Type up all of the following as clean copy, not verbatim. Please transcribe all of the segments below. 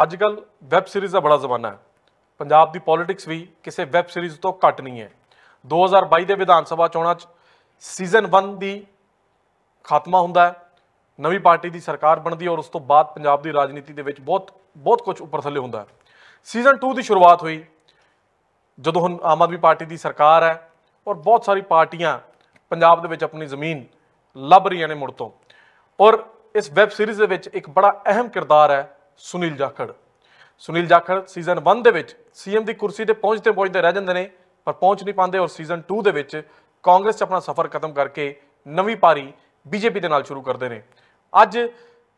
अजकल web series का बड़ा जमाना है। पंजाब की पॉलिटिक्स भी किसी वैब सीरीज़ तो घट नहीं है। 2022 के विधान सभा चोणां सीजन 1 की खात्मा हुंदा है, नवी पार्टी की सरकार बनती है और उस तो बाद पंजाब की राजनीति के बहुत बहुत कुछ उपर थले हुंदा है। सीजन 2 की शुरुआत हुई जदों हुण आम आदमी पार्टी की सरकार है और बहुत सारी पार्टियां पंजाब दे विच अपनी जमीन लभ रही ने मुड़ तो। और इस वैब सीरीज़ दे विच एक बड़ा अहम किरदार है सुनील जाखड़। सुनील जाखड़ सीजन 1 दे विच सीएम की कुर्सी ते पहुँचते पहुँचते रह जाते हैं पर पहुँच नहीं पाते और सीजन 2 दे विच कांग्रेस च अपना सफ़र खत्म करके नवी पारी बीजेपी के नाल शुरू करते हैं। अज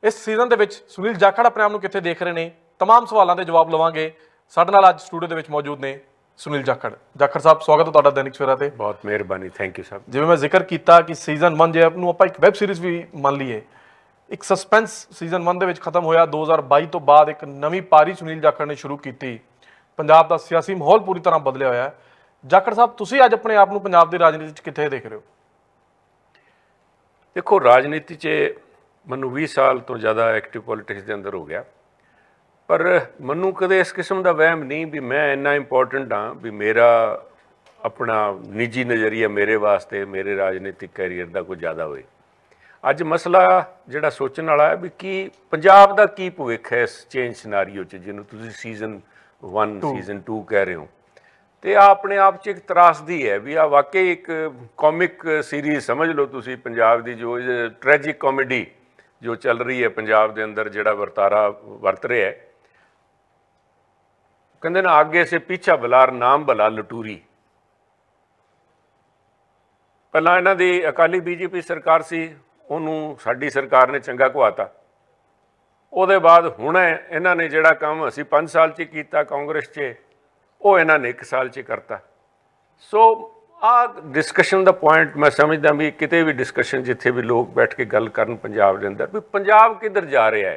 इस सीजन के सुनील जाखड़ अपने आप को कित्थे देख रहे हैं, तमाम सवालों के जवाब लवांगे। साडे नाल अज स्टूडियो के मौजूद ने सुनील जाखड़। जाखड़ साहब स्वागत है तुहाडा दैनिक सवेरा ते। बहुत मेहरबानी, थैंक यू साहब। जिवें मैं जिक्र किया कि सीजन 1 जो आप एक वैब सीरीज़ भी मान लीए, एक सस्पेंस सीजन 1 के खत्म होया। 2022 तो बाद एक नवी पारी सुनील जाखड़ ने शुरू की। पंजाब का सियासी माहौल पूरी तरह बदलिया होया है। जाखड़ साहब तुसीं अज अपने आप को पंजाब की राजनीति कित्थे देख रहे हो? देखो, राजनीति च मैनू 20 साल तो ज़्यादा एक्टिव पॉलिटिक्स के अंदर हो गया, पर मैनू कदे इस किस्म का वहम नहीं भी मैं इन्ना इंपॉर्टेंट हाँ भी मेरा अपना निजी नज़रिया मेरे वास्ते मेरे राजनीतिक कैरीयर का कुछ ज़्यादा होए। अज मसला जिहड़ा सोचने वाला है भी कि पंजाब का की भविख है इस चेंज सिनारीओ च जिन्होंने तुसीं सीजन 1 सीजन 2 कह रहे हो। तो आ अपने आप च एक त्रासदी है भी आ वाकई एक कॉमिक सीरीज़ समझ लो तुसीं पंजाब की जो ट्रैजिक कॉमेडी जो चल रही है पंजाब के अंदर जिहड़ा वर्तारा वरत रहा है। कहते ना आगे से पीछा बलार नाम भला लटूरी। पहला इन्हां दी अकाली बीजेपी सरकार सी, उन्होंने साडी सरकार ने चंगा घुआता। उहदे बाद हुण इन्हां ने जिहड़ा काम असीं 5 साल च कीता कांग्रेस च, वो इन्हां ने 1 साल च करता। सो आ डिस्कशन का पॉइंट मैं समझदा भी किते भी डिस्कशन जिथे भी लोग बैठ के गल करन पंजाब के अंदर भी पंजाब किधर जा रहा है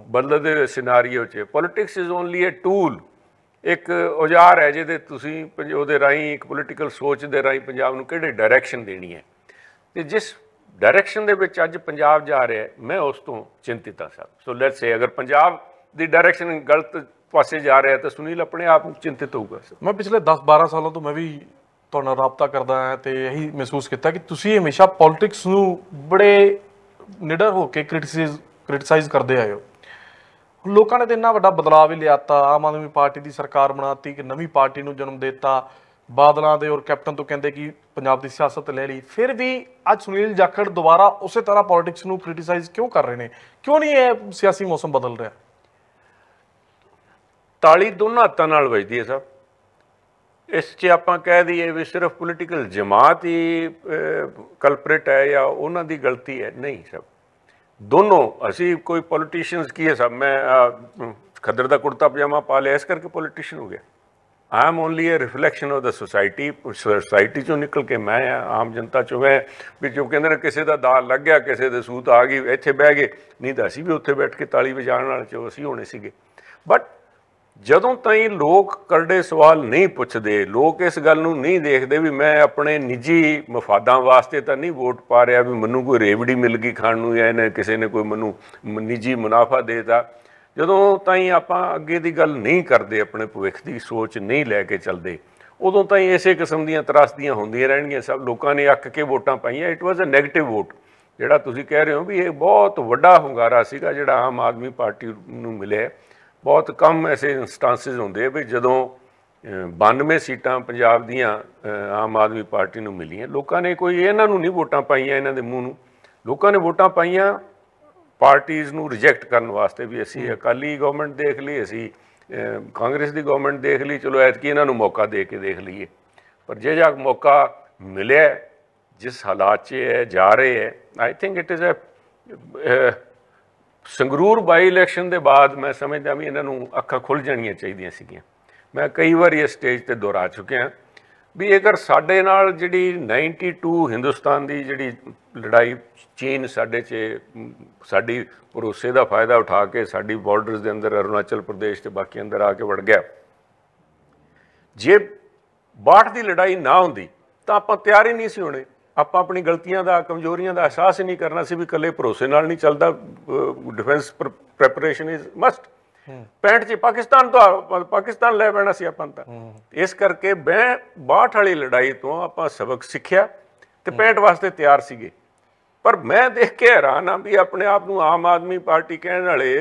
बदलते सिनारीओ च। Politics is only a tool, एक औजार है जिहदे तुसीं उहदे राहीं एक पोलिटिकल सोच दे राहीं पंजाब नूं किहड़ी डायरैक्शन देनी है। तो जिस डायरैक्शन दे विच अज पंजाब जा रहा है मैं उस तो चिंतित हाँ साहब। सो लेट्स से अगर पंजाब की डायरैक्शन गलत पासे जा रहा है तो सुनील अपने आप चिंतित होगा। मैं पिछले 10-12 सालों तो मैं भी तुहाडे नाल राबता करदा है तो यही महसूस किया कि तुसीं हमेशा पॉलिटिक्स नूं बड़े निडर होकर क्रिटिसाइज करते आए हो। लोगों ने तो इन्ना वड्डा बदलाव भी लियाता, आम आदमी पार्टी की सरकार बनाती, कि नवी पार्टी नूं जन्म देता, बादलों के और कैप्टन तो कहते कि पंजाब की सियासत ले ली, फिर भी अज सुनील जाखड़ दोबारा उस तरह पॉलिटिक्स नूं क्रिटिसाइज क्यों कर रहे हैं? क्यों नहीं ये सियासी मौसम बदल रहा? ताली दोनों हाथों नाल वजदी है साहब। इस च आपां कह दईए भी सिर्फ पोलिटिकल जमात ही कल्परेट है या उन्हां दी गलती है, नहीं साहब। दोनों असी कोई पॉलिटिशियंस की है साहब, मैं खद्दर का कुर्ता पजामा पा लिया इस करके पॉलिटिशियन हो गया। I am only A reflection of the society चों निकल के मैं आम जनता चों मैं भी जो कहते हैं किसी का दाल लग गया, किसी के सूत आ गई, इत्थे बह गए, नहीं तो असी भी उत्थे बैठ के ताली वजाण वाले चो असी होने सीगे। बट जदों ताईं लोग करड़े सवाल नहीं पुछते, लोग इस गल नूं नहीं देखते भी मैं अपने निजी मफादां वास्ते तो नहीं वोट पा रहा भी मैनूं कोई रेवड़ी मिल गई खाण नूं या इन्हें किसी ने कोई मैनूं निजी मुनाफा देता। जदों ताईं आपां अगे दी गल नहीं करते, अपने भविख की सोच नहीं लैके चलते, उदों ताईं इसे किस्म दीयां त्रासदियां होंदियां रहणगीਆਂ। सब लोगों ने अक के वोटां पाईयां। It was a negative vote जिहड़ा तुसीं कह रहे हो भी ये बहुत वड्डा हुंगारा सीगा जिहड़ा आम आदमी पार्टी नूं मिलिਆ। बहुत कम ऐसे इंस्टांसिस होंदे भी जदों 92 सीटां पंजाब दीयां आम आदमी पार्टी नूं मिलियां, लोगों ने कोई इन्हां नूं नहीं वोटां पाईयां, इन्हां दे मूँह नूं लोगों ने वोटां पाईयां पार्टीज़ नूं रिजैक्ट करने वास्ते भी असी अकाली गवर्नमेंट देख ली, असी कांग्रेस की गवर्नमेंट देख ली, चलो ऐतकी इन्हां नूं मौका दे के देख लीए। पर जे जा मौका मिलिਆ जिस हालात च है जा रहे है, I think it is a Sangrur by election के बाद मैं समझदा भी इन्हां नूं अखां खुल जाणियां चाहीदियां सीगियां। मैं कई बार इस स्टेज पर दोहरा चुकिया भी अगर साडे नाल जिहड़ी 92 हिंदुस्तान की जिहड़ी लड़ाई चीन साडे च साडी भरोसे का फायदा उठा के साडी बॉर्डर्स के अंदर अरुणाचल प्रदेश के बाकी अंदर आके वड़ गया, जे 62 की लड़ाई ना होंदी तो आपां तैयार ही नहीं सी होने। आपां अपनी गलतियां का कमजोरियां का एहसास ही नहीं करना सी भी कल्ले भरोसे नाल नहीं चलदा। Defence preparation is must. 65 'ਚ ਪਾਕਿਸਤਾਨ ਲੈ ਪੈਣਾ ਸੀ ਆਪਾਂ ਤਾਂ। ਇਸ ਕਰਕੇ ਮੈਂ 62 ਵਾਲੀ ਲੜਾਈ ਤੋਂ ਆਪਾਂ ਸਬਕ ਸਿੱਖਿਆ ਤੇ 65 ਵਾਸਤੇ ਤਿਆਰ ਸੀਗੇ। ਪਰ ਮੈਂ ਦੇਖ ਕੇ ਹੈਰਾਨ ਆ ਵੀ ਆਪਣੇ ਆਪ ਨੂੰ ਆਮ ਆਦਮੀ ਪਾਰਟੀ ਕਹਿਣ ਵਾਲੇ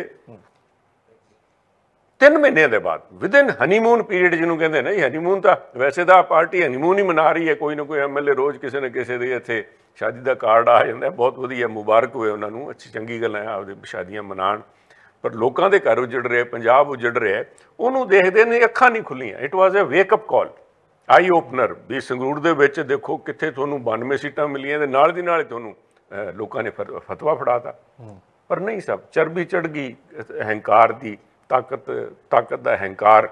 3 ਮਹੀਨਿਆਂ ਦੇ ਬਾਅਦ ਵਿਦਿਨ ਹਨੀਮੂਨ ਪੀਰੀਅਡ ਜਿਹਨੂੰ ਕਹਿੰਦੇ ਨੇ, ਹਨੀਮੂਨ ਤਾਂ ਵੈਸੇ ਤਾਂ ਪਾਰਟੀ ਹਨੀਮੂਨ ਹੀ ਮਨਾ ਰਹੀ ਹੈ, ਕੋਈ ਨਾ ਕੋਈ ਐਮਐਲਏ ਰੋਜ਼ ਕਿਸੇ ਨਾ ਕਿਸੇ ਦੇ ਇੱਥੇ ਸ਼ਾਦੀ ਦਾ ਕਾਰਡ ਆ ਜਾਂਦਾ, ਬਹੁਤ ਵਧੀਆ, ਮੁਬਾਰਕ ਹੋਏ ਉਹਨਾਂ ਨੂੰ, ਅੱਛੀ ਚੰਗੀ ਗੱਲ ਹੈ, ਆਪਦੇ ਸ਼ਾਦੀਆਂ ਮਨਾਉਣ। ਪਰ ਲੋਕਾਂ ਦੇ ਘਰ ਉਜੜ ਰਹੇ, ਪੰਜਾਬ ਉਜੜ ਰਿਹਾ, ਉਹਨੂੰ ਦੇਖਦੇ ਨੇ ਅੱਖਾਂ ਨਹੀਂ ਖੁੱਲੀਆਂ। It was a wake up call, eye opener ਵੀ ਸੰਗਰੂਰ ਦੇ ਵਿੱਚ ਦੇਖੋ ਕਿੱਥੇ ਤੁਹਾਨੂੰ 92 ਸੀਟਾਂ ਮਿਲੀਆਂ ਤੇ ਨਾਲ ਦੀ ਨਾਲ ਤੁਹਾਨੂੰ ਲੋਕਾਂ ਨੇ ਫਤਵਾ ਫੜਾਤਾ। ਪਰ ਨਹੀਂ, ਸਭ ਚਰਬੀ ਚੜ੍ਹ ਗਈ ਹੰਕਾਰ ਦੀ, ਤਾਕਤ ਦਾ ਹੰਕਾਰ।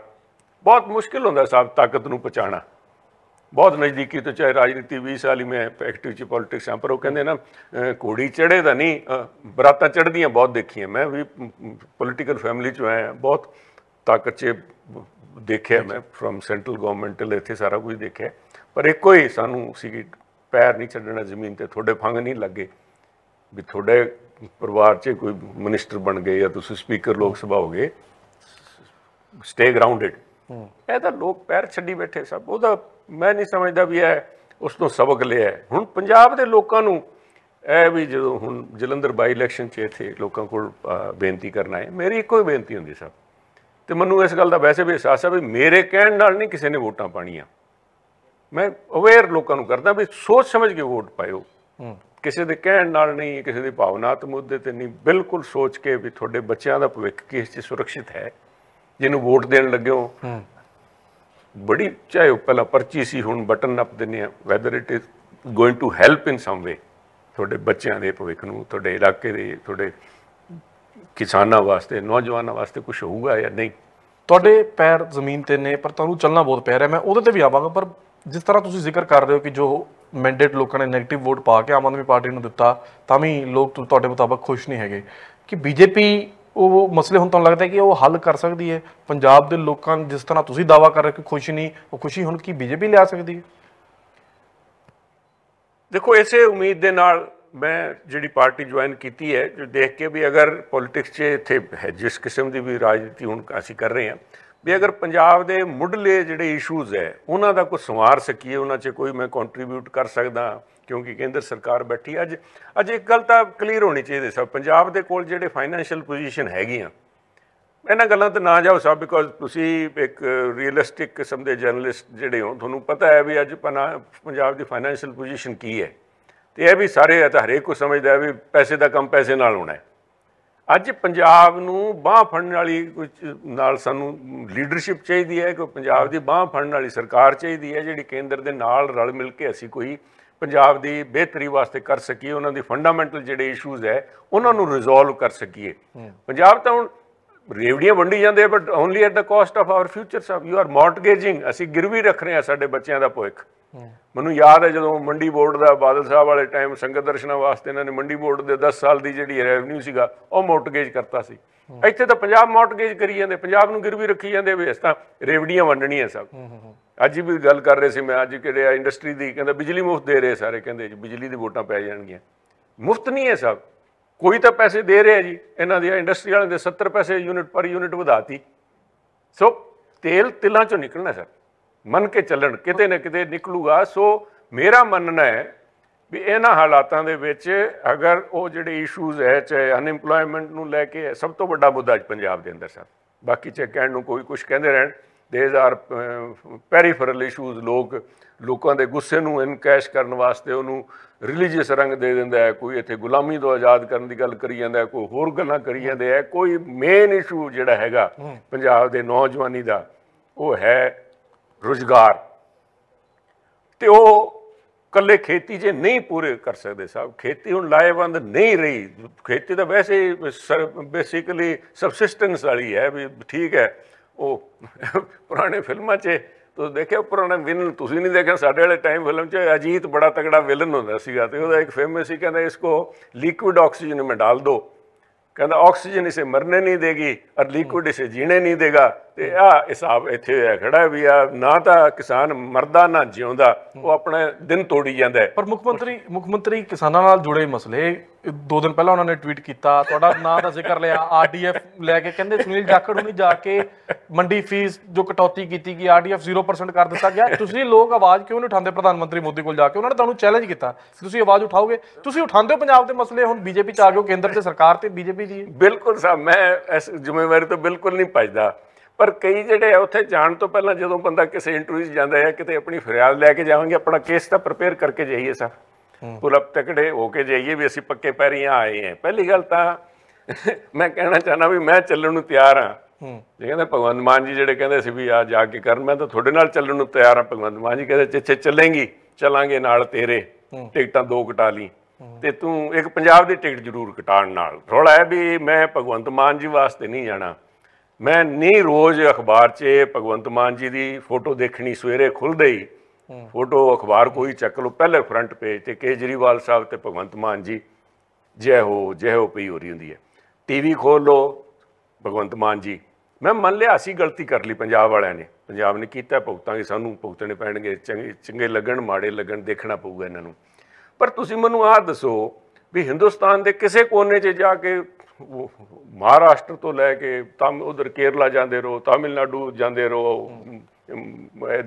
ਬਹੁਤ ਮੁਸ਼ਕਿਲ ਹੁੰਦਾ ਸਾਹਿਬ ਤਾਕਤ ਨੂੰ ਪਛਾਣਾ, ਬਹੁਤ ਨਜ਼ਦੀਕੀ ਤੋਂ, ਚਾਹੇ ਰਾਜਨੀਤੀ 20 ਸਾਲ ਹੀ ਮੈਂ ਐਕਟਿਵ 'ਚ ਪੋਲੀਟਿਕਸ ਆ, ਪਰ ਉਹ ਕਹਿੰਦੇ ਨਾ ਘੋੜੀ ਚੜ੍ਹੇ ਦਾ ਨਹੀਂ, ਬਰਾਤਾਂ ਚੜ੍ਹਦੀਆਂ ਬਹੁਤ ਦੇਖੀਆਂ। ਮੈਂ ਵੀ ਪੋਲੀਟੀਕਲ ਫੈਮਿਲੀ 'ਚੋਂ ਆਇਆ, ਬਹੁਤ ਤਾਕਤ 'ਚ ਦੇਖਿਆ ਮੈਂ, ਫਰੋਮ ਸੈਂਟਰਲ ਗਵਰਨਮੈਂਟ ਲਈ ਇੱਥੇ ਸਾਰਾ ਕੁਝ ਦੇਖਿਆ। ਪਰ ਇੱਕੋ ਹੀ ਸਾਨੂੰ ਸੀਗੀ, ਪੈਰ ਨਹੀਂ ਛੱਡਣਾ ਜ਼ਮੀਨ ਤੇ, ਤੁਹਾਡੇ ਫੰਗ ਨਹੀਂ ਲੱਗੇ ਵੀ ਤੁਹਾਡੇ ਪਰਿਵਾਰ 'ਚ ਕੋਈ ਮਿਨਿਸਟਰ ਬਣ ਗਏ ਜਾਂ ਤੁਸੀਂ ਸਪੀਕਰ ਲੋਕ ਸਭਾ ਹੋ ਗਏ, ਸਟੇ ਗਰਾਊਂਡਡ। ਇਹ ਤਾਂ ਲੋਕ ਪੈਰ ਛੱਡੀ ਬੈਠੇ ਸਭ। ਉਹਦਾ ਮੈਂ ਨਹੀਂ ਸਮਝਦਾ ਵੀ ਇਹ ਉਸ ਤੋਂ ਸਬਕ ਲਿਆ। ਹੁਣ ਪੰਜਾਬ ਦੇ ਲੋਕਾਂ ਨੂੰ ਇਹ ਵੀ ਜਦੋਂ ਹੁਣ ਜਲੰਧਰ ਬਾਈ ਇਲੈਕਸ਼ਨ 'ਚ ਇੱਥੇ ਲੋਕਾਂ ਕੋਲ ਬੇਨਤੀ ਕਰਨਾ ਹੈ, ਮੇਰੀ ਇੱਕੋ ਹੀ ਬੇਨਤੀ ਹੁੰਦੀ ਸਭ, ਤੇ ਮੈਨੂੰ ਇਸ ਗੱਲ ਦਾ ਵੈਸੇ ਵੀ ਅਹਿਸਾਸ ਹੈ ਵੀ ਮੇਰੇ ਕਹਿਣ ਨਾਲ ਨਹੀਂ ਕਿਸੇ ਨੇ ਵੋਟਾਂ ਪਾਣੀਆਂ। ਮੈਂ ਅਵੇਅਰ ਲੋਕਾਂ ਨੂੰ ਕਰਦਾ ਵੀ ਸੋਚ ਸਮਝ ਕੇ ਵੋਟ ਪਾਇਓ, ਕਿਸੇ ਦੇ ਕਹਿਣ ਨਾਲ ਨਹੀਂ, ਕਿਸੇ ਦੇ ਭਾਵਨਾਤਮਕ ਮੁੱਦੇ ਤੇ ਨਹੀਂ, ਬਿਲਕੁਲ ਸੋਚ ਕੇ ਵੀ ਤੁਹਾਡੇ ਬੱਚਿਆਂ ਦਾ ਭਵਿੱਖ ਕਿਸ 'ਚ ਸੁਰੱਖਿਅਤ ਹੈ। ਜਿਹਨੂੰ ਵੋਟ ਦੇਣ ਲੱਗਿਓ ਬੜੀ, ਚਾਹੇ ਉਹ ਪਹਿਲਾਂ ਪਰਚੀ ਸੀ, ਹੁਣ ਬਟਨ ਨੱਪ ਦਿੰਦੇ ਆ, whether it is going to help in some way ਤੁਹਾਡੇ ਬੱਚਿਆਂ ਦੇ ਭਵਿੱਖ ਨੂੰ, ਤੁਹਾਡੇ ਇਲਾਕੇ ਦੇ, ਤੁਹਾਡੇ ਕਿਸਾਨਾਂ ਵਾਸਤੇ, ਨੌਜਵਾਨਾਂ ਵਾਸਤੇ ਕੁਝ ਹੋਊਗਾ ਜਾਂ ਨਹੀਂ। ਤੁਹਾਡੇ ਪੈਰ ਜ਼ਮੀਨ ਤੇ ਨੇ, ਪਰ ਤੁਹਾਨੂੰ ਚੱਲਣਾ ਬਹੁਤ ਪੈ ਰਿਹਾ। ਮੈਂ ਉਹਦੇ ਤੇ ਵੀ ਆਵਾਂਗਾ, ਪਰ ਜਿਸ ਤਰ੍ਹਾਂ ਤੁਸੀਂ ਜ਼ਿਕਰ ਕਰ ਰਹੇ ਹੋ ਕਿ ਜੋ ਮੈਂਡੇਟ ਲੋਕਾਂ ਨੇ ਨੈਗੇਟਿਵ ਵੋਟ ਪਾ ਕੇ ਆਮ ਆਦਮੀ ਪਾਰਟੀ ਨੂੰ ਦਿੱਤਾ, ਤਾਂ ਵੀ ਲੋਕ ਤੁਹਾਡੇ ਮੁਤਾਬਕ ਖੁਸ਼ ਨਹੀਂ ਹੈਗੇ, ਕਿ ਬੀਜੇਪੀ ਉਹ ਮਸਲੇ ਹੁਣ ਤੁਹਾਨੂੰ ਲੱਗਦਾ ਕਿ ਉਹ ਹੱਲ ਕਰ ਸਕਦੀ ਹੈ ਪੰਜਾਬ ਦੇ ਲੋਕਾਂ, ਜਿਸ ਤਰ੍ਹਾਂ ਤੁਸੀਂ ਦਾਅਵਾ ਕਰ ਰਹੇ ਕਿ ਖੁਸ਼ ਨਹੀਂ, ਉਹ ਖੁਸ਼ੀ ਹੁਣ ਕੀ ਬੀਜੇਪੀ ਲਿਆ ਸਕਦੀ ਹੈ? ਦੇਖੋ, ਇਸੇ ਉਮੀਦ ਦੇ ਨਾਲ ਮੈਂ ਜਿਹੜੀ ਪਾਰਟੀ ਜੁਆਇਨ ਕੀਤੀ ਹੈ, ਜੋ ਦੇਖ ਕੇ ਵੀ ਅਗਰ ਪੋਲੀਟਿਕਸ 'ਚ ਇੱਥੇ ਹੈ ਜਿਸ ਕਿਸਮ ਦੀ ਵੀ ਰਾਜਨੀਤੀ ਹੁਣ ਅਸੀਂ ਕਰ ਰਹੇ ਹਾਂ, ਵੀ ਅਗਰ ਪੰਜਾਬ ਦੇ ਮੁੱਢਲੇ ਜਿਹੜੇ ਇਸ਼ੂਜ਼ ਹੈ ਉਹਨਾਂ ਦਾ ਕੁਝ ਸੰਵਾਰ ਸਕੀਏ, ਉਹਨਾਂ 'ਚ ਕੋਈ ਮੈਂ ਕੰਟਰੀਬਿਊਟ ਕਰ ਸਕਦਾ, ਕਿਉਂਕਿ ਕੇਂਦਰ ਸਰਕਾਰ ਬੈਠੀ ਅੱਜ ਇੱਕ ਗੱਲ ਤਾਂ ਕਲੀਅਰ ਹੋਣੀ ਚਾਹੀਦੀ ਸਭ, ਪੰਜਾਬ ਦੇ ਕੋਲ ਜਿਹੜੇ ਫਾਈਨੈਂਸ਼ੀਅਲ ਪੋਜੀਸ਼ਨ ਹੈਗੀਆਂ, ਇਹਨਾਂ ਗੱਲਾਂ ਤੇ ਨਾ ਜਾਓ ਸਭ, ਬਿਕੋਜ਼ ਤੁਸੀਂ ਇੱਕ ਰੀਅਲਿਸਟਿਕ ਕਿਸਮ ਦੇ ਜਰਨਲਿਸਟ ਜਿਹੜੇ ਹੋ, ਤੁਹਾਨੂੰ ਪਤਾ ਹੈ ਵੀ ਅੱਜ ਪੰਜਾਬ ਦੀ ਫਾਈਨੈਂਸ਼ੀਅਲ ਪੋਜੀਸ਼ਨ ਕੀ ਹੈ, ਤੇ ਇਹ ਵੀ ਸਾਰੇ ਹੈ ਤਾਂ ਹਰੇਕ ਕੋਈ ਸਮਝਦਾ ਵੀ ਪੈਸੇ ਦਾ ਕੰਮ ਪੈਸੇ ਨਾਲ ਹੋਣਾ ਹੈ। ਅੱਜ ਪੰਜਾਬ ਨੂੰ ਬਾਂਹ ਫੜਨ ਵਾਲੀ ਕੁਝ ਨਾਲ ਸਾਨੂੰ ਲੀਡਰਸ਼ਿਪ ਚਾਹੀਦੀ ਹੈ, ਕਿ ਪੰਜਾਬ ਦੀ ਬਾਂਹ ਫੜਨ ਵਾਲੀ ਸਰਕਾਰ ਚਾਹੀਦੀ ਹੈ, ਜਿਹੜੀ ਕੇਂਦਰ ਦੇ ਨਾਲ ਰਲ ਮਿਲ ਕੇ ਅਸੀਂ ਕੋਈ ਪੰਜਾਬ ਦੀ ਬਿਹਤਰੀ ਵਾਸਤੇ ਕਰ ਸਕੀਏ, ਉਹਨਾਂ ਦੀ ਫੰਡਾਮੈਂਟਲ ਜਿਹੜੇ ਇਸ਼ੂਜ਼ ਹੈ ਉਹਨਾਂ ਨੂੰ ਰਿਜ਼ੋਲਵ ਕਰ ਸਕੀਏ। ਪੰਜਾਬ ਤਾਂ ਹੁਣ ਰੇਵੜੀਆਂ ਵੰਡੀ ਜਾਂਦੇ, but only at the caste of hour future Sahib. You are ਮੌਰਟਗੇਜਿੰਗ, ਅਸੀਂ ਗਿਰਵੀ ਰੱਖ ਰਹੇ ਹਾਂ ਸਾਡੇ ਬੱਚਿਆਂ ਦਾ ਭਵਿੱਖ। ਮੈਨੂੰ ਯਾਦ ਹੈ ਜਦੋਂ ਮੰਡੀ ਬੋਰਡ ਦਾ ਬਾਦਲ ਸਾਹਿਬ ਵਾਲੇ ਟਾਈਮ ਸੰਗਤ ਦਰਸ਼ਨਾਂ ਵਾਸਤੇ ਇਹਨਾਂ ਨੇ ਮੰਡੀ ਬੋਰਡ ਦੇ 10 ਸਾਲ ਦੀ ਜਿਹੜੀ ਰੈਵਨਿਊ ਸੀਗਾ ਉਹ ਮੌਰਟਗੇਜ ਕਰਤਾ ਸੀ। ਇੱਥੇ ਤਾਂ ਪੰਜਾਬ ਮੌਰਟਗੇਜ ਕਰੀ ਜਾਂਦੇ, ਪੰਜਾਬ ਨੂੰ ਗਿਰਵੀ ਰੱਖੀ ਜਾਂਦੇ, ਵੀ ਇਸ ਤਾਂ ਰੇਵੜੀਆਂ ਵੰਡਣੀਆਂ ਸਭ। ਅੱਜ ਵੀ ਗੱਲ ਕਰ ਰਹੇ ਸੀ ਮੈਂ, ਅੱਜ ਕਿਹੜੇ ਇੰਡਸਟਰੀ ਦੀ ਕਹਿੰਦਾ ਬਿਜਲੀ ਮੁਫਤ ਦੇ ਰਹੇ ਸਾਰੇ, ਕਹਿੰਦੇ ਜੀ ਬਿਜਲੀ ਦੀ ਵੋਟਾਂ ਪੈ ਜਾਣਗੀਆਂ। ਮੁਫਤ ਨਹੀਂ ਹੈ ਸਭ, ਕੋਈ ਤਾਂ ਪੈਸੇ ਦੇ ਰਿਹਾ ਜੀ। ਇਹਨਾਂ ਦੀ ਇੰਡਸਟਰੀ ਵਾਲਿਆਂ ਦੇ 70 ਪੈਸੇ ਯੂਨਿਟ ਪਰ ਯੂਨਿਟ ਵਧਾਤੀ। ਸੋ ਤੇਲ ਤਿਲਾਂ ਚੋਂ ਨਿਕਲਣਾ ਸਰ, ਮੰਨ ਕੇ ਚੱਲਣ, ਕਿਤੇ ਨਾ ਕਿਤੇ ਨਿਕਲੂਗਾ। ਸੋ ਮੇਰਾ ਮੰਨਣਾ ਹੈ ਵੀ ਇਹਨਾਂ ਹਾਲਾਤਾਂ ਦੇ ਵਿੱਚ ਅਗਰ ਉਹ ਜਿਹੜੇ ਇਸ਼ੂਜ਼ ਹੈ, ਚਾਹੇ ਅਨਇੰਪਲੋਇਮੈਂਟ ਨੂੰ ਲੈ ਕੇ, ਸਭ ਤੋਂ ਵੱਡਾ ਮੁੱਦਾ ਅੱਜ ਪੰਜਾਬ ਦੇ ਅੰਦਰ ਸਰ, ਬਾਕੀ ਚਾਹੇ ਕਹਿਣ ਨੂੰ ਕੋਈ ਕੁਛ ਕਹਿੰਦੇ ਰਹਿਣ, ਦੇਜ਼ ਆਰ ਪੈਰੀਫਰਲ ਇਸ਼ੂਜ਼। ਲੋਕਾਂ ਦੇ ਗੁੱਸੇ ਨੂੰ ਇਨਕੈਸ਼ ਕਰਨ ਵਾਸਤੇ ਉਹਨੂੰ ਰਿਲੀਜੀਅਸ ਰੰਗ ਦੇ ਦਿੰਦਾ ਹੈ, ਕੋਈ ਇੱਥੇ ਗੁਲਾਮੀ ਤੋਂ ਆਜ਼ਾਦ ਕਰਨ ਦੀ ਗੱਲ ਕਰੀ ਜਾਂਦਾ, ਕੋਈ ਹੋਰ ਗੱਲਾਂ ਕਰੀ ਜਾਂਦੇ ਹੈ। ਕੋਈ ਮੇਨ ਇਸ਼ੂ ਜਿਹੜਾ ਹੈਗਾ ਪੰਜਾਬ ਦੇ ਨੌਜਵਾਨੀ ਦਾ ਉਹ ਹੈ ਰੁਜ਼ਗਾਰ, ਤੇ ਉਹ ਇਕੱਲੇ ਖੇਤੀ 'ਚ ਨਹੀਂ ਪੂਰੇ ਕਰ ਸਕਦੇ ਸਾਹਿਬ। ਖੇਤੀ ਹੁਣ ਲਾਹੇਵੰਦ ਨਹੀਂ ਰਹੀ, ਖੇਤੀ ਤਾਂ ਵੈਸੇ ਬੇਸਿਕਲੀ ਸਬਸਿਸਟੈਂਸ ਵਾਲੀ ਹੈ, ਵੀ ਠੀਕ ਹੈ। ਉਹ ਪੁਰਾਣੇ ਫਿਲਮਾਂ 'ਚ ਤੁਸੀਂ ਦੇਖਿਆ, ਪੁਰਾਣਾ ਵਿਲਨ ਤੁਸੀਂ ਨਹੀਂ ਦੇਖਿਆ, ਸਾਡੇ ਵਾਲੇ ਟਾਈਮ ਫਿਲਮ 'ਚ ਅਜੀਤ ਬੜਾ ਤਗੜਾ ਵਿਲਨ ਹੁੰਦਾ ਸੀਗਾ, ਤੇ ਉਹਦਾ ਇੱਕ ਫੇਮਸ ਸੀ, ਕਹਿੰਦਾ ਇਸਕੋ ਲਿਕੁਇਡ ਆਕਸੀਜਨ में डाल दो, ਕਹਿੰਦਾ ਆਕਸੀਜਨ ਇਸੇ ਮਰਨੇ ਨਹੀਂ ਦੇਗੀ ਔਰ ਲਿਕੁਇਡ ਇਸੇ ਜੀਣੇ ਨਹੀਂ ਦੇਗਾ। ਤੇ ਆਹ ਹਿਸਾਬ ਇੱਥੇ ਹੋਇਆ ਖੜਾ ਵੀ ਆ, ਨਾ ਤਾਂ ਕਿਸਾਨ ਮਰਦਾ ਨਾ ਜਿਉਂਦਾ, ਉਹ ਆਪਣਾ ਦਿਨ ਤੋੜੀ ਜਾਂਦਾ ਹੈ। ਪਰ ਮੁੱਖ ਮੰਤਰੀ ਕਿਸਾਨਾਂ ਨਾਲ ਜੁੜੇ ਮਸਲੇ 2 ਦਿਨ ਪਹਿਲਾਂ ਉਹਨਾਂ ਨੇ ਟਵੀਟ ਕੀਤਾ, ਤੁਹਾਡਾ ਨਾਂ ਦਾ ਜ਼ਿਕਰ ਲਿਆ, ਆਰਡੀਐਫ ਲੈ ਕੇ ਕਹਿੰਦੇ ਸੁਨੀਲ ਜਾਖੜ ਨੂੰ ਨਹੀਂ ਜਾ ਕੇ ਮੰਡੀ ਫੀਸ ਜੋ ਕਟੌਤੀ ਕੀਤੀ ਗਈ, ਆਰਡੀਐਫ 0% ਕਰ ਦਿੱਤਾ ਗਿਆ। ਤੁਸੀਂ ਲੋਕ ਆਵਾਜ਼ ਕਿਉਂ ਨਹੀਂ ਉਠਾਉਂਦੇ ਪ੍ਰਧਾਨ ਮੰਤਰੀ ਮੋਦੀ ਕੋਲ ਜਾ ਕੇ? ਉਹਨਾਂ ਨੇ ਤੁਹਾਨੂੰ ਚੈਲੰਜ ਕੀਤਾ, ਤੁਸੀਂ ਆਵਾਜ਼ ਉਠਾਓਗੇ? ਤੁਸੀਂ ਉਠਾਉਂਦੇ ਹੋ ਪੰਜਾਬ ਦੇ ਮਸਲੇ, ਹੁਣ ਬੀਜੇਪੀ ਚ ਆ ਗਏ ਹੋ, ਕੇਂਦਰ ਤੇ ਸਰਕਾਰ ਤੇ ਬੀਜੇਪੀ ਦੀ। ਬਿਲਕੁਲ ਸਾਹਿਬ, ਮੈਂ ਇਸ ਜ਼ਿੰਮੇਵਾਰੀ ਤੋਂ ਬਿਲਕੁਲ ਨਹੀਂ ਭੱਜਦਾ, ਪਰ ਕਈ ਜਿਹੜੇ ਆ ਉੱਥੇ ਜਾਣ ਤੋਂ ਪਹਿਲਾਂ ਜਦੋਂ ਬੰਦਾ ਕਿਸੇ ਇੰਟਰਵਿਊ 'ਚ ਜਾਂਦਾ ਹੈ, ਕਿਤੇ ਆਪਣੀ ਫਰਿਆਦ ਲੈ ਕੇ ਜਾਵਾਂਗੇ, ਆਪਣਾ ਕੇਸ ਤਾਂ ਪ੍ਰਪੇਅਰ ਕਰਕੇ ਜਾਈਏ ਸਰ, ਪੂਰਾ ਤਕੜੇ ਹੋ ਕੇ ਜਾਈਏ ਵੀ ਅਸੀਂ ਪੱਕੇ ਪੈਰੀਆਂ ਆਏ ਹਾਂ। ਪਹਿਲੀ ਗੱਲ ਤਾਂ ਮੈਂ ਕਹਿਣਾ ਚਾਹੁੰਦਾ ਵੀ ਮੈਂ ਚੱਲਣ ਨੂੰ ਤਿਆਰ ਹਾਂ। ਜੇ ਕਹਿੰਦੇ ਭਗਵੰਤ ਮਾਨ ਜੀ ਜਿਹੜੇ ਕਹਿੰਦੇ ਸੀ ਵੀ ਆ ਜਾ ਕੇ ਕਰਨ, ਮੈਂ ਤਾਂ ਤੁਹਾਡੇ ਨਾਲ ਚੱਲਣ ਨੂੰ ਤਿਆਰ ਹਾਂ। ਭਗਵੰਤ ਮਾਨ ਜੀ ਕਹਿੰਦੇ ਜਿੱਥੇ ਚੱਲੇਂਗੀ ਚੱਲਾਂਗੇ ਨਾਲ ਤੇਰੇ, ਟਿਕਟਾਂ 2 ਕਟਾ ਲਈ ਤੇ ਤੂੰ ਇੱਕ ਪੰਜਾਬ ਦੀ ਟਿਕਟ ਜ਼ਰੂਰ ਕਟਾਉਣ ਨਾਲ। ਰੌਲਾ ਹੈ ਵੀ ਮੈਂ ਭਗਵੰਤ ਮਾਨ ਜੀ ਵਾਸਤੇ ਨਹੀਂ ਜਾਣਾ, ਮੈਂ ਨਹੀਂ ਰੋਜ਼ ਅਖਬਾਰ 'ਚ ਭਗਵੰਤ ਮਾਨ ਜੀ ਦੀ ਫੋਟੋ ਦੇਖਣੀ, ਸਵੇਰੇ ਖੁੱਲ੍ਹਦੇ ਹੀ ਫੋਟੋ ਅਖਬਾਰ ਕੋਈ ਚੱਕ ਲਓ, ਪਹਿਲੇ ਫਰੰਟ ਪੇਜ ਤੇ ਕੇਜਰੀਵਾਲ ਸਾਹਿਬ ਤੇ ਭਗਵੰਤ ਮਾਨ ਜੀ ਜੈ ਹੋ ਪਈ ਹੋ ਰਹੀ ਹੁੰਦੀ ਹੈ। ਟੀਵੀ ਖੋਲ ਲਓ, ਭਗਵੰਤ ਮਾਨ ਜੀ। ਮੈਂ ਮੰਨ ਲਿਆ ਅਸੀਂ ਗਲਤੀ ਕਰ ਲਈ, ਪੰਜਾਬ ਵਾਲਿਆਂ ਨੇ, ਪੰਜਾਬ ਨੇ ਕੀਤਾ, ਭੁਗਤਾਂਗੇ, ਸਾਨੂੰ ਭੁਗਤਣੇ ਪੈਣਗੇ, ਚੰਗੇ ਲੱਗਣ ਮਾੜੇ ਲੱਗਣ ਦੇਖਣਾ ਪਊਗਾ ਇਹਨਾਂ ਨੂੰ। ਪਰ ਤੁਸੀਂ ਮੈਨੂੰ ਆਹ ਦੱਸੋ ਵੀ ਹਿੰਦੁਸਤਾਨ ਦੇ ਕਿਸੇ ਕੋਨੇ 'ਚ ਜਾ ਕੇ ਮਹਾਰਾਸ਼ਟਰ ਤੋਂ ਲੈ ਕੇ ਉਧਰ ਕੇਰਲਾ ਜਾਂਦੇ ਰਹੋ, ਤਾਮਿਲਨਾਡੂ ਜਾਂਦੇ ਰਹੋ,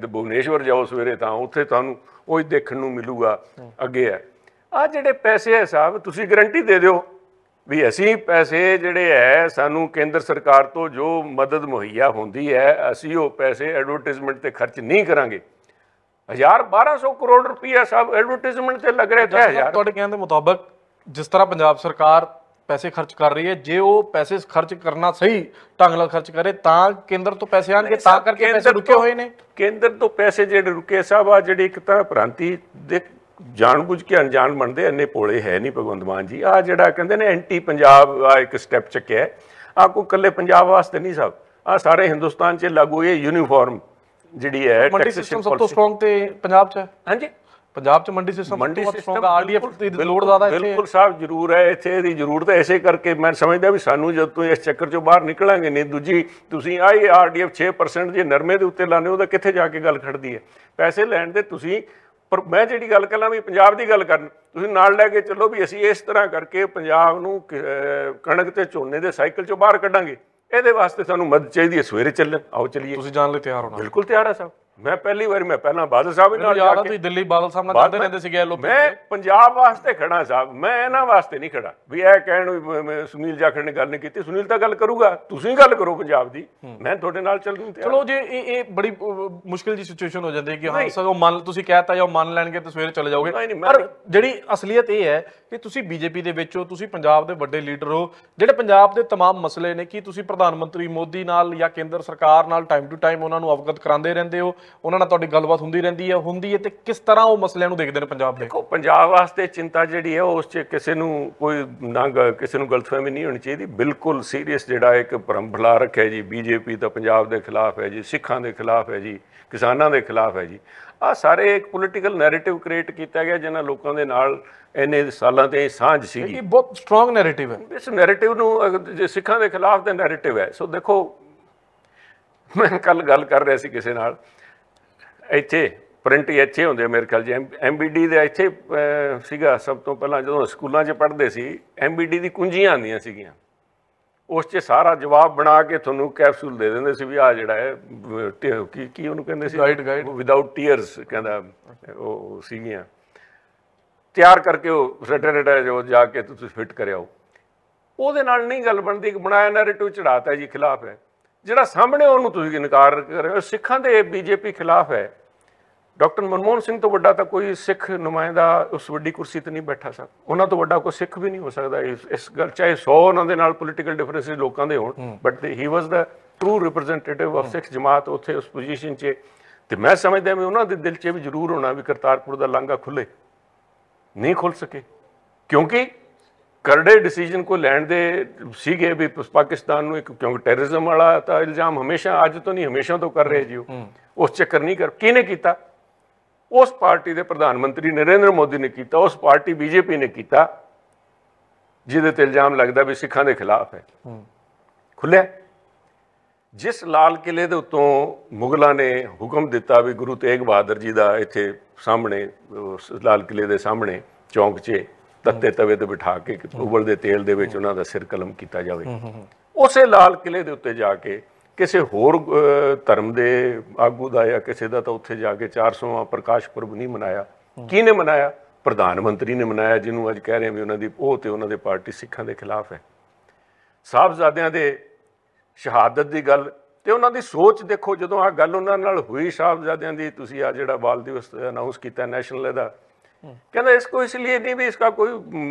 ਭੁਵਨੇਸ਼ਵਰ ਜਾਓ ਸਵੇਰੇ, ਤਾਂ ਉੱਥੇ ਤੁਹਾਨੂੰ ਉਹੀ ਦੇਖਣ ਨੂੰ ਮਿਲੂਗਾ। ਅੱਗੇ ਹੈ ਆਹ ਜਿਹੜੇ ਪੈਸੇ ਹੈ ਸਾਹਿਬ, ਤੁਸੀਂ ਗਰੰਟੀ ਦੇ ਦਿਓ ਵੀ ਅਸੀਂ ਪੈਸੇ ਜਿਹੜੇ ਹੈ ਸਾਨੂੰ ਕੇਂਦਰ ਸਰਕਾਰ ਤੋਂ ਜੋ ਮਦਦ ਮੁਹੱਈਆ ਹੁੰਦੀ ਹੈ, ਅਸੀਂ ਉਹ ਪੈਸੇ ਐਡਵਰਟਾਈਜ਼ਮੈਂਟ ਤੇ ਖਰਚ ਨਹੀਂ ਕਰਾਂਗੇ। 1200 ਕਰੋੜ ਰੁਪਈਆ ਸਾਹਿਬ ਐਡਵਰਟਾਈਜ਼ਮੈਂਟ ਤੇ ਲੱਗ ਰਿਹਾ ਹੈ। ਤੁਹਾਡੇ ਕਹਿਣ ਦੇ ਮੁਤਾਬਕ ਜਿਸ ਤਰ੍ਹਾਂ ਪੰਜਾਬ ਸਰਕਾਰ ਪੈਸੇ ਖਰਚ ਕਰ ਰਹੀ ਹੈ, ਜੇ ਉਹ ਪੈਸੇ ਖਰਚ ਕਰਨਾ ਸਹੀ ਢੰਗ ਨਾਲ ਖਰਚ ਕਰੇ ਤਾਂ ਕੇਂਦਰ ਤੋਂ ਪੈਸੇ ਆਣਗੇ, ਤਾਂ ਕਰਕੇ ਪੈਸੇ ਰੁਕੇ ਹੋਏ ਨੇ। ਕੇਂਦਰ ਤੋਂ ਪੈਸੇ ਜਿਹੜੇ ਰੁਕੇ ਸਾਹਿਬ ਆ, ਜਿਹੜੀ ਇੱਕ ਤਰ੍ਹਾਂ ਭ੍ਰਾਂਤੀ ਦੇ ਜਾਣਬੁੱਝ ਕੇ ਅਣਜਾਣ ਬਣਦੇ, ਇੰਨੇ ਭੋਲੇ ਹੈ ਨਹੀਂ ਭਗਵੰਤ ਮਾਨ ਜੀ। ਆ ਜਿਹੜਾ ਕਹਿੰਦੇ ਨੇ ਐਂਟੀ ਪੰਜਾਬ ਆ ਇੱਕ ਸਟੈਪ ਚੱਕਿਆ, ਆ ਕੋਈ ਇਕੱਲੇ ਪੰਜਾਬ ਵਾਸਤੇ ਨਹੀਂ ਸਾਹਿਬ, ਆ ਸਾਰੇ ਹਿੰਦੁਸਤਾਨ 'ਚ ਲਾਗੂ ਇਹ ਯੂਨੀਫਾਰਮ ਜਿਹੜੀ ਹੈ। ਮੰਡੀ ਸਿਸਟਮ ਸਭ ਤੋਂ ਸਟਰੋਂਗ ਤੇ ਪੰਜਾਬ 'ਚ ਹੈ। ਹਾਂਜੀ, ਪੰਜਾਬ 'ਚ ਮੰਡੀ ਸਿਸਟਮ ਆਰਡੀਐਫ ਦੀ ਲੋੜ ਜ਼ਿਆਦਾ ਇੱਥੇ। ਬਿਲਕੁਲ ਸਾਹਿਬ ਜ਼ਰੂਰ ਹੈ, ਇੱਥੇ ਇਹਦੀ ਜ਼ਰੂਰਤ ਹੈ। ਇਸੇ ਕਰਕੇ ਮੈਂ ਸਮਝਦਾ ਵੀ ਸਾਨੂੰ ਜਦ ਤੋਂ ਇਸ ਚੱਕਰ 'ਚੋਂ ਬਾਹਰ ਨਿਕਲਾਂਗੇ ਨਹੀਂ, ਦੂਜੀ ਤੁਸੀਂ ਆਈ ਆਰਡੀਐਫ 6% ਜੇ ਨਰਮੇ ਦੇ ਉੱਤੇ ਲਾਉਂਦੇ ਹੋ ਤਾਂ ਕਿੱਥੇ ਜਾ ਕੇ ਗੱਲ ਖੜਦੀ ਹੈ ਪੈਸੇ ਲੈਣ ਦੇ ਤੁਸੀਂ। ਪਰ ਮੈਂ ਜਿਹੜੀ ਗੱਲ ਕਰਾਂ ਵੀ ਪੰਜਾਬ ਦੀ ਗੱਲ ਕਰਨ, ਤੁਸੀਂ ਨਾਲ ਲੈ ਕੇ ਚੱਲੋ ਵੀ ਅਸੀਂ ਇਸ ਤਰ੍ਹਾਂ ਕਰਕੇ ਪੰਜਾਬ ਨੂੰ ਕਣਕ ਤੇ ਝੋਨੇ ਦੇ ਸਾਈਕਲ 'ਚੋਂ ਬਾਹਰ ਕੱਢਾਂਗੇ। ਇਹਦੇ ਵਾਸਤੇ ਸਾਨੂੰ ਮਦਦ ਚਾਹੀਦੀ ਹੈ, ਸਵੇਰੇ ਚੱਲਣ, ਆਓ ਚੱਲੀਏ। ਤੁਸੀਂ ਜਾਣ ਲਈ ਤਿਆਰ ਹੋਣਾ? ਬਿਲਕੁਲ ਤਿਆਰ ਹੈ ਸਾਹਿਬ। ਮੈਂ ਪਹਿਲੀ ਵਾਰੀ ਮੈਂ ਪਹਿਲਾਂ ਬਾਦਲ ਸਾਹਿਬ ਨਾਲ ਜਾ ਕੇ, ਤੁਸੀਂ ਦਿੱਲੀ ਬਾਦਲ ਸਾਹਿਬ ਨਾਲ ਜਾਂਦੇ ਰਹਿੰਦੇ ਸੀਗੇ, ਮੈਂ ਪੰਜਾਬ ਵਾਸਤੇ ਖੜਾ ਸਾਹਿਬ, ਮੈਂ ਇਹਨਾਂ ਵਾਸਤੇ ਨਹੀਂ ਖੜਾ ਵੀ ਇਹ ਕਹਿਣ ਵੀ ਸੁਨੀਲ ਜਾਖੜ ਨੇ ਗੱਲ ਨਹੀਂ ਕੀਤੀ। ਸੁਨੀਲ ਤਾਂ ਗੱਲ ਕਰੂਗਾ, ਤੁਸੀਂ ਗੱਲ ਕਰੋ ਪੰਜਾਬ ਦੀ, ਮੈਂ ਤੁਹਾਡੇ ਨਾਲ ਚੱਲਣ ਨੂੰ ਤਿਆਰ। ਚਲੋ ਜੇ ਇਹ ਬੜੀ ਮੁਸ਼ਕਿਲ ਜੀ ਸਿਚੁਏਸ਼ਨ ਹੋ ਜਾਂਦੀ ਹੈ ਕਿ ਹਾਂ ਸਗੋਂ ਮੰਨ ਤੁਸੀਂ ਕਹਿਤਾ ਜਾਂ ਮੰਨ ਲੈਣਗੇ ਤੇ ਸਵੇਰੇ ਚਲੇ ਜਾਓਗੇ, ਪਰ ਜਿਹੜੀ ਅਸਲੀਅਤ ਇਹ ਹੈ ਕਿ ਤੁਸੀਂ ਬੀਜੇਪੀ ਦੇ ਵਿੱਚ ਹੋ, ਤੁਸੀਂ ਪੰਜਾਬ ਦੇ ਵੱਡੇ ਲੀਡਰ ਹੋ, ਜਿਹੜੇ ਪੰਜਾਬ ਦੇ तमाम ਮਸਲੇ ਨੇ ਕੀ ਤੁਸੀਂ ਪ੍ਰਧਾਨ ਮੰਤਰੀ ਮੋਦੀ ਨਾਲ ਜਾਂ ਕੇਂਦਰ ਸਰਕਾਰ ਨਾਲ ਟਾਈਮ ਟੂ ਟਾਈਮ ਉਹਨਾਂ ਨੂੰ ਅਵਗਤ ਕਰਾਉਂਦੇ ਰਹਿੰਦੇ ਹੋ? ਉਹਨਾਂ ਨਾਲ ਤੁਹਾਡੀ ਗੱਲਬਾਤ ਹੁੰਦੀ ਰਹਿੰਦੀ ਹੈ ਤੇ ਕਿਸ ਤਰ੍ਹਾਂ ਉਹ ਮਸਲਿਆਂ ਨੂੰ ਦੇਖਦੇ ਨੇ ਪੰਜਾਬ ਦੇ? ਦੇਖੋ, ਪੰਜਾਬ ਵਾਸਤੇ ਚਿੰਤਾ ਜਿਹੜੀ ਹੈ ਉਸ 'ਚ ਕਿਸੇ ਨੂੰ ਕੋਈ ਨਾ ਕਿਸੇ ਨੂੰ ਗਲਤਫਹਿਮੀ ਨਹੀਂ ਹੋਣੀ ਚਾਹੀਦੀ। ਬਿਲਕੁਲ ਸੀਰੀਅਸ ਜਿਹੜਾ ਇੱਕ ਭਰਮ ਫੈਲਾ ਰੱਖਿਆ ਜੀ, ਬੀਜੇਪੀ ਤਾਂ ਪੰਜਾਬ ਦੇ ਖਿਲਾਫ ਹੈ ਜੀ, ਸਿੱਖਾਂ ਦੇ ਖਿਲਾਫ ਹੈ ਜੀ, ਕਿਸਾਨਾਂ ਦੇ ਖਿਲਾਫ ਹੈ ਜੀ। ਆਹ ਸਾਰੇ ਇੱਕ ਪੋਲੀਟੀਕਲ ਨੈਰੇਟਿਵ ਕ੍ਰੀਏਟ ਕੀਤਾ ਗਿਆ ਜਿਹਨਾਂ ਲੋਕਾਂ ਦੇ ਨਾਲ ਇੰਨੇ ਸਾਲਾਂ ਤੇ ਸਾਂਝ ਸੀਗੀ। ਇਹ ਬਹੁਤ ਸਟਰੋਂਗ ਨੈਰੇਟਿਵ ਹੈ। ਇਸ ਨੈਰੇਟਿਵ ਨੂੰ ਜੇ ਸਿੱਖਾਂ ਦੇ ਖਿਲਾਫ ਦਾ ਨੈਰੇਟਿਵ ਹੈ। ਸੋ ਦੇਖੋ, ਮੈਂ ਕੱਲ ਗੱਲ ਕਰ ਰਿਹਾ ਸੀ ਕਿਸੇ ਨਾਲ, ਇੱਥੇ ਪ੍ਰਿੰਟ ਹੀ ਇੱਥੇ ਹੁੰਦੇ ਮੇਰੇ ਖਿਆਲ 'ਚ MBD ਦੇ ਇੱਥੇ ਸੀਗਾ ਸਭ ਤੋਂ ਪਹਿਲਾਂ ਜਦੋਂ ਸਕੂਲਾਂ 'ਚ ਪੜ੍ਹਦੇ ਸੀ, MBD ਦੀ ਕੁੰਜੀਆਂ ਆਉਂਦੀਆਂ ਸੀਗੀਆਂ, ਉਸ 'ਚ ਸਾਰਾ ਜਵਾਬ ਬਣਾ ਕੇ ਤੁਹਾਨੂੰ ਕੈਪਸੂਲ ਦੇ ਦਿੰਦੇ ਸੀ ਵੀ ਆਹ ਜਿਹੜਾ ਹੈ ਕੀ ਉਹਨੂੰ ਕਹਿੰਦੇ ਸੀ, ਗਾਈਡ ਵਿਦਆਊਟ ਟੀਅਰਸ ਕਹਿੰਦਾ ਉਹ ਸੀਗੀਆਂ, ਤਿਆਰ ਕਰਕੇ ਉਹ ਰਟਾ ਜੋ ਜਾ ਕੇ ਤੁਸੀਂ ਫਿੱਟ ਕਰਿਆਓ। ਉਹਦੇ ਨਾਲ ਨਹੀਂ ਗੱਲ ਬਣਦੀ, ਇੱਕ ਬਣਾਇਆ ਨੈਰੇਟਿਵ ਚੜਾਤਾ ਜੀ ਖਿਲਾਫ ਹੈ, ਜਿਹੜਾ ਸਾਹਮਣੇ ਉਹਨੂੰ ਤੁਸੀਂ ਇਨਕਾਰ ਕਰ ਰਹੇ ਹੋ। ਸਿੱਖਾਂ ਦੇ ਬੀਜੇਪੀ ਖਿਲਾਫ ਹੈ। ਡਾਕਟਰ ਮਨਮੋਹਨ ਸਿੰਘ ਤੋਂ ਵੱਡਾ ਤਾਂ ਕੋਈ ਸਿੱਖ ਨੁਮਾਇੰਦਾ ਉਸ ਵੱਡੀ ਕੁਰਸੀ ਤੇ ਨਹੀਂ ਬੈਠਾ ਸਰ, ਉਹਨਾਂ ਤੋਂ ਵੱਡਾ ਕੋਈ ਸਿੱਖ ਵੀ ਨਹੀਂ ਹੋ ਸਕਦਾ ਇਸ ਗੱਲ, ਚਾਹੇ 100 ਉਹਨਾਂ ਦੇ ਨਾਲ ਪੋਲੀਟੀਕਲ ਡਿਫਰੈਂਸਿਸ ਲੋਕਾਂ ਦੇ ਹੋਣ, but he was the true representative of Sikh ਜਮਾਤ ਉੱਥੇ ਉਸ ਪੋਜੀਸ਼ਨ 'ਚ। ਤੇ ਮੈਂ ਸਮਝਦਾ ਵੀ ਉਹਨਾਂ ਦੇ ਦਿਲ 'ਚ ਵੀ ਜ਼ਰੂਰ ਹੋਣਾ ਵੀ ਕਰਤਾਰਪੁਰ ਦਾ ਲਾਂਘਾ ਖੁੱਲੇ, ਨਹੀਂ ਖੁੱਲ ਸਕੇ ਕਿਉਂਕਿ ਕਰੜੇ ਡਿਸੀਜਨ ਕੋ ਲੈਣ ਦੇ ਸੀਗੇ ਵੀ ਪਾਕਿਸਤਾਨ ਨੂੰ ਇੱਕ, ਕਿਉਂਕਿ ਟੈਰਰਿਜ਼ਮ ਵਾਲਾ ਤਾਂ ਇਲਜ਼ਾਮ ਹਮੇਸ਼ਾ, ਅੱਜ ਤੋਂ ਨਹੀਂ ਹਮੇਸ਼ਾ ਤੋਂ ਕਰ ਰਹੇ ਜੀ ਉਹ, ਉਸ ਚੱਕਰ ਨਹੀਂ ਕਰ। ਕਿਹਨੇ ਕੀਤਾ? ਉਸ ਪਾਰਟੀ ਦੇ ਪ੍ਰਧਾਨ ਮੰਤਰੀ ਨਰਿੰਦਰ ਮੋਦੀ ਨੇ ਕੀਤਾ, ਉਸ ਪਾਰਟੀ ਬੀਜੇਪੀ ਨੇ ਕੀਤਾ ਜਿਹਦੇ ਤੇ ਇਲਜ਼ਾਮ ਲੱਗਦਾ ਵੀ ਸਿੱਖਾਂ ਦੇ ਖਿਲਾਫ ਹੈ। ਖੁੱਲਿਆ ਜਿਸ ਲਾਲ ਕਿਲੇ ਦੇ ਉੱਤੋਂ ਮੁਗਲਾਂ ਨੇ ਹੁਕਮ ਦਿੱਤਾ ਵੀ ਗੁਰੂ ਤੇਗ ਬਹਾਦਰ ਜੀ ਦਾ ਇੱਥੇ ਸਾਹਮਣੇ ਲਾਲ ਕਿਲੇ ਦੇ ਸਾਹਮਣੇ ਚੌਂਕ 'ਚ ਤੱਤੇ ਤਵੇ ਤੇ ਬਿਠਾ ਕੇ ਉਬਲਦੇ ਤੇਲ ਦੇ ਵਿੱਚ ਉਹਨਾਂ ਦਾ ਸਿਰ ਕਲਮ ਕੀਤਾ ਜਾਵੇ। ਉਸੇ ਲਾਲ ਕਿਲੇ ਦੇ ਉੱਤੇ ਜਾ ਕੇ ਕਿਸੇ ਹੋਰ ਧਰਮ ਦੇ ਆਗੂ ਦਾ ਜਾਂ ਕਿਸੇ ਦਾ ਤਾਂ ਉੱਥੇ ਜਾ ਕੇ 400ਵਾਂ ਪ੍ਰਕਾਸ਼ ਪੁਰਬ ਨਹੀਂ ਮਨਾਇਆ। ਕਿਹਨੇ ਮਨਾਇਆ? ਪ੍ਰਧਾਨ ਮੰਤਰੀ ਨੇ ਮਨਾਇਆ, ਜਿਹਨੂੰ ਅੱਜ ਕਹਿ ਰਹੇ ਵੀ ਉਹਨਾਂ ਦੀ ਉਹ ਤੇ ਉਹਨਾਂ ਦੇ ਪਾਰਟੀ ਸਿੱਖਾਂ ਦੇ ਖਿਲਾਫ ਹੈ। ਸਾਹਿਬਜ਼ਾਦਿਆਂ ਦੇ ਸ਼ਹਾਦਤ ਦੀ ਗੱਲ ਤੇ ਉਹਨਾਂ ਦੀ ਸੋਚ ਦੇਖੋ, ਜਦੋਂ ਆ ਗੱਲ ਉਹਨਾਂ ਨਾਲ ਹੋਈ ਸਾਹਿਬਜ਼ਾਦਿਆਂ ਦੀ, ਤੁਸੀਂ ਆ ਜਿਹੜਾ ਬਾਲ ਦਿਵਸ ਅਨਾਉਂਸ ਕੀਤਾ ਨੈਸ਼ਨਲ ਇਹਦਾ, कहना इसको इसलिए नहीं भी इसका कोई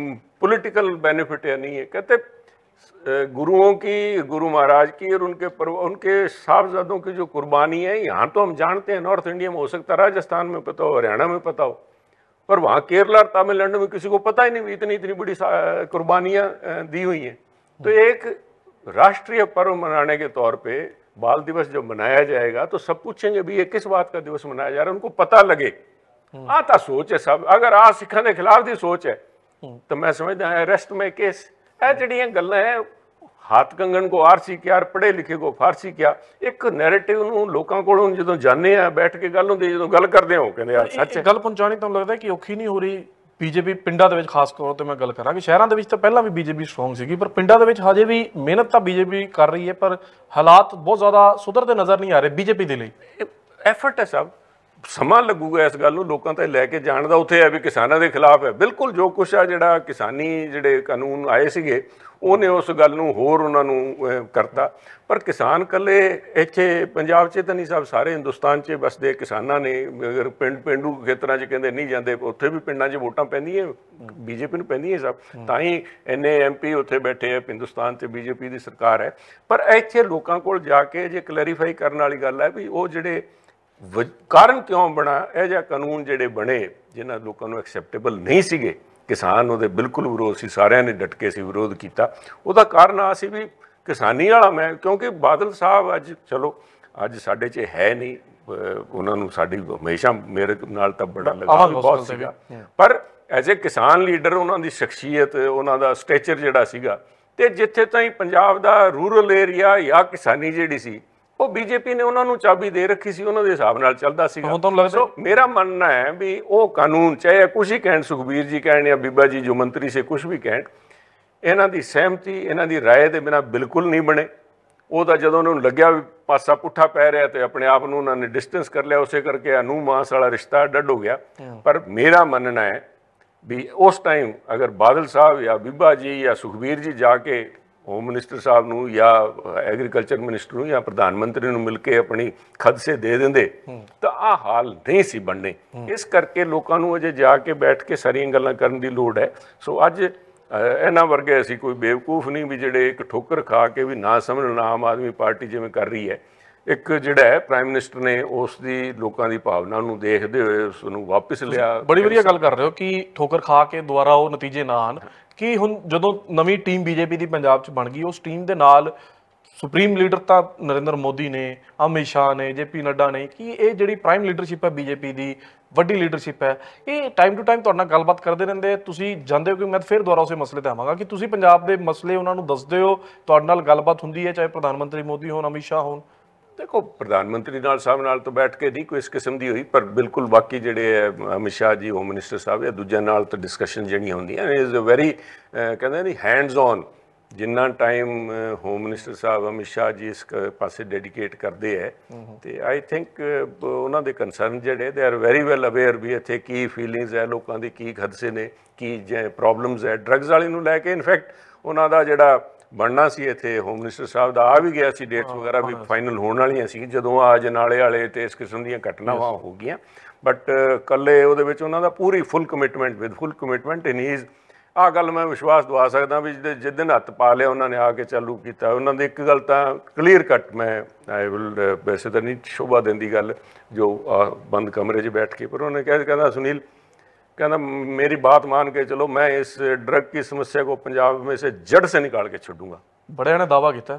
पॉलिटिकल बेनिफिट है, नहीं है। कहते गुरुओं की, गुरु महाराज की और उनके साहबजादों की जो कुर्बानी है, यहाँ तो हम जानते हैं नॉर्थ इंडिया में, हो सकता है राजस्थान में पता हो, हरियाणा में पता हो, पर वहाँ केरला और तमिलनाडु में किसी को पता ही नहीं इतनी इतनी बड़ी कुर्बानियाँ दी हुई हैं। तो एक राष्ट्रीय पर्व मनाने के तौर पर बाल दिवस जब मनाया जाएगा तो सब पूछेंगे भी ये किस बात का दिवस मनाया जा रहा है, उनको पता लगे। ਆ ਤਾਂ ਸੋਚ ਹੈ ਸਭ। ਅਗਰ ਆ ਸਿੱਖਾਂ ਦੇ ਖਿਲਾਫ ਦੀ ਸੋਚ ਹੈ ਤਾਂ ਮੈਂ ਸਮਝਦਾ ਅਰੈਸਟ ਮੈਂ ਕੇਸ, ਇਹ ਜਿਹੜੀਆਂ ਗੱਲਾਂ ਹੈ, ਹੱਥ ਕੰਗਣ ਕੋ ਆਰਸੀ ਕਿਆ, ਪੜ੍ਹੇ ਲਿਖੇ ਕੋ ਫਾਰਸੀ ਕਿਆ, ਇੱਕ ਨੈਰੇਟਿਵ ਨੂੰ ਲੋਕਾਂ ਕੋਲੋਂ ਜਦੋਂ ਜਾਂਦੇ ਆ, ਬੈਠ ਕੇ ਗੱਲ ਹੁੰਦੀ, ਜਦੋਂ ਗੱਲ ਕਰਦੇ ਹੋ ਕਹਿੰਦੇ ਆ ਸੱਚ ਗੱਲ ਪਹੁੰਚਾਉਣੀ ਤੁਹਾਨੂੰ ਲੱਗਦਾ ਕਿ ਔਖੀ ਨਹੀਂ ਹੋ ਰਹੀ ਬੀਜੇਪੀ ਪਿੰਡਾਂ ਦੇ ਵਿੱਚ? ਖਾਸ ਤੌਰ ਤੇ ਮੈਂ ਗੱਲ ਕਰਾਂ ਕਿ ਸ਼ਹਿਰਾਂ ਦੇ ਵਿੱਚ ਤਾਂ ਪਹਿਲਾਂ ਵੀ ਬੀਜੇਪੀ ਸਟਰੋਂਗ ਸੀਗੀ, ਪਰ ਪਿੰਡਾਂ ਦੇ ਵਿੱਚ ਹਜੇ ਵੀ ਮਿਹਨਤ ਤਾਂ ਬੀਜੇਪੀ ਕਰ ਰਹੀ ਹੈ, ਪਰ ਹਾਲਾਤ ਬਹੁਤ ਜ਼ਿਆਦਾ ਸੁਧਰਦੇ ਨਜ਼ਰ ਨਹੀਂ ਆ ਰਹੇ ਬੀਜੇਪੀ ਦੇ ਲਈ। ਐਫਰਟ ਹੈ ਸਭ, ਸਮਾਂ ਲੱਗੂਗਾ ਇਸ ਗੱਲ ਨੂੰ ਲੋਕਾਂ ਤੱਕ ਲੈ ਕੇ ਜਾਣ ਦਾ। ਉੱਥੇ ਹੈ ਵੀ ਕਿਸਾਨਾਂ ਦੇ ਖਿਲਾਫ ਹੈ, ਬਿਲਕੁਲ ਜੋ ਕੁਛ ਆ ਜਿਹੜਾ ਕਿਸਾਨੀ ਜਿਹੜੇ ਕਾਨੂੰਨ ਆਏ ਸੀਗੇ ਉਹਨੇ ਉਸ ਗੱਲ ਨੂੰ ਹੋਰ ਉਹਨਾਂ ਨੂੰ ਕਰਤਾ। ਪਰ ਕਿਸਾਨ ਇਕੱਲੇ ਇੱਥੇ ਪੰਜਾਬ 'ਚ ਤਾਂ ਨਹੀਂ, ਸਭ ਸਾਰੇ ਹਿੰਦੁਸਤਾਨ 'ਚ ਵਸਦੇ ਕਿਸਾਨਾਂ ਨੇ। ਅਗਰ ਪੇਂਡੂ ਖੇਤਰਾਂ 'ਚ ਕਹਿੰਦੇ ਨਹੀਂ ਜਾਂਦੇ, ਉੱਥੇ ਵੀ ਪਿੰਡਾਂ 'ਚ ਵੋਟਾਂ ਪੈਂਦੀਆਂ ਬੀਜੇਪੀ ਨੂੰ ਪੈਂਦੀਆਂ ਸਭ, ਤਾਂ ਹੀ ਇੰਨੇ MP ਉੱਥੇ ਬੈਠੇ ਆ ਹਿੰਦੁਸਤਾਨ 'ਚ, ਬੀਜੇਪੀ ਦੀ ਸਰਕਾਰ ਹੈ। ਪਰ ਇੱਥੇ ਲੋਕਾਂ ਕੋਲ ਜਾ ਕੇ ਜੇ ਕਲੈਰੀਫਾਈ ਕਰਨ ਵਾਲੀ ਗੱਲ ਹੈ ਵੀ ਉਹ ਜਿਹੜੇ ਕਾਰਨ ਕਿਉਂ ਬਣਾ, ਇਹ ਜਿਹਾ ਕਾਨੂੰਨ ਜਿਹੜੇ ਬਣੇ ਜਿਨ੍ਹਾਂ ਲੋਕਾਂ ਨੂੰ ਐਕਸੈਪਟੇਬਲ ਨਹੀਂ ਸੀਗੇ, ਕਿਸਾਨ ਉਹਦੇ ਬਿਲਕੁਲ ਵਿਰੋਧ ਸੀ, ਸਾਰਿਆਂ ਨੇ ਡਟ ਕੇ ਸੀ ਵਿਰੋਧ ਕੀਤਾ। ਉਹਦਾ ਕਾਰਨ ਆ ਸੀ ਵੀ ਕਿਸਾਨੀ ਵਾਲਾ ਮੈਂ, ਕਿਉਂਕਿ ਬਾਦਲ ਸਾਹਿਬ ਅੱਜ ਚਲੋ ਅੱਜ ਸਾਡੇ 'ਚ ਹੈ ਨਹੀਂ, ਉਹਨਾਂ ਨੂੰ ਸਾਡੀ ਹਮੇਸ਼ਾ ਮੇਰੇ ਨਾਲ ਤਾਂ ਬੜਾ ਲਗਾਅ ਬਹੁਤ ਸੀਗਾ, ਪਰ ਐਜ਼ ਏ ਕਿਸਾਨ ਲੀਡਰ ਉਹਨਾਂ ਦੀ ਸ਼ਖਸੀਅਤ, ਉਹਨਾਂ ਦਾ ਸਟੇਚਰ ਜਿਹੜਾ ਸੀਗਾ, ਤੇ ਜਿੱਥੇ ਤਾਈਂ ਪੰਜਾਬ ਦਾ ਰੂਰਲ ਏਰੀਆ ਜਾਂ ਕਿਸਾਨੀ ਜਿਹੜੀ ਸੀ ਉਹ ਬੀਜੇਪੀ ਨੇ ਉਹਨਾਂ ਨੂੰ ਚਾਬੀ ਦੇ ਰੱਖੀ ਸੀ, ਉਹਨਾਂ ਦੇ ਹਿਸਾਬ ਨਾਲ ਚੱਲਦਾ ਸੀਗਾ। ਸੋ ਮੇਰਾ ਮੰਨਣਾ ਹੈ ਵੀ ਉਹ ਕਾਨੂੰਨ ਚਾਹੇ ਕੁਛ ਹੀ ਕਹਿਣ, ਸੁਖਬੀਰ ਜੀ ਕਹਿਣ ਜਾਂ ਬੀਬਾ ਜੀ ਜੋ ਮੰਤਰੀ ਸੇ ਕੁਛ ਵੀ ਕਹਿਣ, ਇਹਨਾਂ ਦੀ ਸਹਿਮਤੀ, ਇਹਨਾਂ ਦੀ ਰਾਏ ਦੇ ਬਿਨਾਂ ਬਿਲਕੁਲ ਨਹੀਂ ਬਣੇ। ਉਹ ਤਾਂ ਜਦੋਂ ਉਹਨਾਂ ਨੂੰ ਲੱਗਿਆ ਵੀ ਪਾਸਾ ਪੁੱਠਾ ਪੈ ਰਿਹਾ ਤੇ ਆਪਣੇ ਆਪ ਨੂੰ ਉਹਨਾਂ ਨੇ ਡਿਸਟੈਂਸ ਕਰ ਲਿਆ, ਉਸੇ ਕਰਕੇ ਅਨੂ ਮਾਸ ਵਾਲਾ ਰਿਸ਼ਤਾ ਡੱਡ ਹੋ ਗਿਆ। ਪਰ ਮੇਰਾ ਮੰਨਣਾ ਹੈ ਵੀ ਉਸ ਟਾਈਮ ਅਗਰ ਬਾਦਲ ਸਾਹਿਬ ਜਾਂ ਬੀਬਾ ਜੀ ਜਾਂ ਸੁਖਬੀਰ ਜੀ ਜਾ ਕੇ ਹੋਮ ਮਿਨਿਸਟਰ ਸਾਹਿਬ ਨੂੰ ਜਾਂ ਐਗਰੀਕਲਚਰ ਮਿਨਿਸਟਰ ਨੂੰ ਜਾਂ ਪ੍ਰਧਾਨ ਮੰਤਰੀ ਨੂੰ ਮਿਲ ਕੇ ਆਪਣੀ ਖਦਸੇ ਦੇ ਦਿੰਦੇ ਤਾਂ ਆਹ ਹਾਲ ਨਹੀਂ ਸੀ ਬਣਨੇ। ਇਸ ਕਰਕੇ ਲੋਕਾਂ ਨੂੰ ਅਜੇ ਜਾ ਕੇ ਬੈਠ ਕੇ ਸਾਰੀਆਂ ਗੱਲਾਂ ਕਰਨ ਦੀ ਲੋੜ ਹੈ। ਸੋ ਅੱਜ ਇਹਨਾਂ ਵਰਗੇ ਅਸੀਂ ਕੋਈ ਬੇਵਕੂਫ ਨਹੀਂ ਵੀ ਜਿਹੜੇ ਇੱਕ ਠੋਕਰ ਖਾ ਕੇ ਵੀ ਨਾ ਸਮਝਣ, ਆਮ ਆਦਮੀ ਪਾਰਟੀ ਜਿਵੇਂ ਕਰ ਰਹੀ ਹੈ। ਇੱਕ ਜਿਹੜਾ ਹੈ ਪ੍ਰਾਈਮ ਮਿਨਿਸਟਰ ਨੇ ਉਸ ਦੀ ਲੋਕਾਂ ਦੀ ਭਾਵਨਾ ਨੂੰ ਦੇਖਦੇ ਹੋਏ ਉਸ ਨੂੰ ਵਾਪਿਸ ਲਿਆ। ਬੜੀ ਵਧੀਆ ਗੱਲ ਕਰ ਰਹੇ ਹੋ ਕਿ ਠੋਕਰ ਖਾ ਕੇ ਦੁਬਾਰਾ ਉਹ ਨਤੀਜੇ ਨਾ ਆਉਣ। ਕਿ ਹੁਣ ਜਦੋਂ ਨਵੀਂ ਟੀਮ ਬੀਜੇਪੀ ਦੀ ਪੰਜਾਬ 'ਚ ਬਣ ਗਈ, ਉਸ ਟੀਮ ਦੇ ਨਾਲ ਸੁਪਰੀਮ ਲੀਡਰ ਤਾਂ ਨਰਿੰਦਰ ਮੋਦੀ ਨੇ, ਅਮਿਤ ਸ਼ਾਹ ਨੇ, JP ਨੱਡਾ ਨੇ, ਕਿ ਇਹ ਜਿਹੜੀ ਪ੍ਰਾਈਮ ਲੀਡਰਸ਼ਿਪ ਹੈ ਬੀਜੇਪੀ ਦੀ, ਵੱਡੀ ਲੀਡਰਸ਼ਿਪ ਹੈ, ਇਹ ਟਾਈਮ ਟੂ ਟਾਈਮ ਤੁਹਾਡੇ ਨਾਲ ਗੱਲਬਾਤ ਕਰਦੇ ਰਹਿੰਦੇ, ਤੁਸੀਂ ਜਾਂਦੇ ਹੋ? ਕਿ ਮੈਂ ਫਿਰ ਦੁਬਾਰਾ ਉਸੇ ਮਸਲੇ 'ਤੇ ਆਵਾਂਗਾ ਕਿ ਤੁਸੀਂ ਪੰਜਾਬ ਦੇ ਮਸਲੇ ਉਹਨਾਂ ਨੂੰ ਦੱਸਦੇ ਹੋ, ਤੁਹਾਡੇ ਨਾਲ ਗੱਲਬਾਤ ਹੁੰਦੀ ਹੈ, ਚਾਹੇ ਪ੍ਰਧਾਨ ਮੰਤਰੀ ਮੋਦੀ ਹੋਣ, ਅਮਿਤ ਸ਼ਾਹ ਹੋਣ? ਦੇਖੋ ਪ੍ਰਧਾਨ ਮੰਤਰੀ ਨਾਲ ਸਾਹਿਬ ਨਾਲ ਤਾਂ ਬੈਠ ਕੇ ਨਹੀਂ ਕੋਈ ਇਸ ਕਿਸਮ ਦੀ ਹੋਈ, ਪਰ ਬਿਲਕੁਲ ਬਾਕੀ ਜਿਹੜੇ ਹੈ ਅਮਿਤ ਸ਼ਾਹ ਜੀ, ਹੋਮ ਮਿਨਿਸਟਰ ਸਾਹਿਬ ਜਾਂ ਦੂਜਿਆਂ ਨਾਲ ਤਾਂ ਡਿਸਕਸ਼ਨ ਜਿਹੜੀਆਂ ਹੁੰਦੀਆਂ ਇਜ਼ ਅ ਵੈਰੀ ਕਹਿੰਦੇ ਨਹੀਂ ਹੈਂਡਸ ਔਨ। ਜਿੰਨਾ ਟਾਈਮ ਹੋਮ ਮਿਨਿਸਟਰ ਸਾਹਿਬ ਅਮਿਤ ਸ਼ਾਹ ਜੀ ਇਸ ਪਾਸੇ ਡੈਡੀਕੇਟ ਕਰਦੇ ਹੈ ਤੇ ਆਈ ਥਿੰਕ ਉਹਨਾਂ ਦੇ ਕੰਸਰਨ ਜਿਹੜੇ they are very well aware ਵੀ ਇੱਥੇ ਕੀ ਫੀਲਿੰਗਸ ਹੈ ਲੋਕਾਂ ਦੀ, ਕੀ ਖਦਸੇ ਨੇ, ਕੀ ਪ੍ਰੋਬਲਮਸ ਹੈ ਡਰੱਗਸ ਵਾਲੀ ਨੂੰ ਲੈ ਕੇ। ਇਨਫੈਕਟ ਉਹਨਾਂ ਦਾ ਜਿਹੜਾ ਬਣਨਾ ਸੀ ਇੱਥੇ ਹੋਮ ਮਿਨਿਸਟਰ ਸਾਹਿਬ ਦਾ ਆ ਵੀ ਗਿਆ ਸੀ, ਡੇਟਸ ਵਗੈਰਾ ਵੀ ਫਾਈਨਲ ਹੋਣ ਵਾਲੀਆਂ ਸੀ ਜਦੋਂ ਆ ਜਨਾਲੇ ਵਾਲੇ ਤੇ ਇਸ ਕਿਸਮ ਦੀਆਂ ਘਟਨਾਵਾਂ ਹੋ ਗਈਆਂ। ਬਟ ਇਕੱਲੇ ਉਹਦੇ ਵਿੱਚ ਉਹਨਾਂ ਦਾ ਪੂਰੀ full commitment with full commitment in his. ਆਹ ਗੱਲ ਮੈਂ ਵਿਸ਼ਵਾਸ ਦਵਾ ਸਕਦਾ ਵੀ ਜਿਸ ਦਿਨ ਹੱਥ ਪਾ ਲਿਆ ਉਹਨਾਂ ਨੇ ਆ ਕੇ ਚਾਲੂ ਕੀਤਾ। ਉਹਨਾਂ ਦੀ ਇੱਕ ਗੱਲ ਤਾਂ ਕਲੀਅਰ ਕੱਟ, ਮੈਂ ਆਈ ਵਿਲ ਵੈਸੇ ਤਾਂ ਨਹੀਂ ਸ਼ੋਭਾ ਦਿੰਦੀ ਗੱਲ ਜੋ ਬੰਦ ਕਮਰੇ 'ਚ ਬੈਠ ਕੇ, ਪਰ ਉਹਨੇ ਕਹਿੰਦਾ ਸੁਨੀਲ कहना मेरी बात मान के चलो, मैं इस ड्रग की समस्या को पंजाब में से जड़ से निकाल के छोड़ूंगा। बड़े ने दावा किया,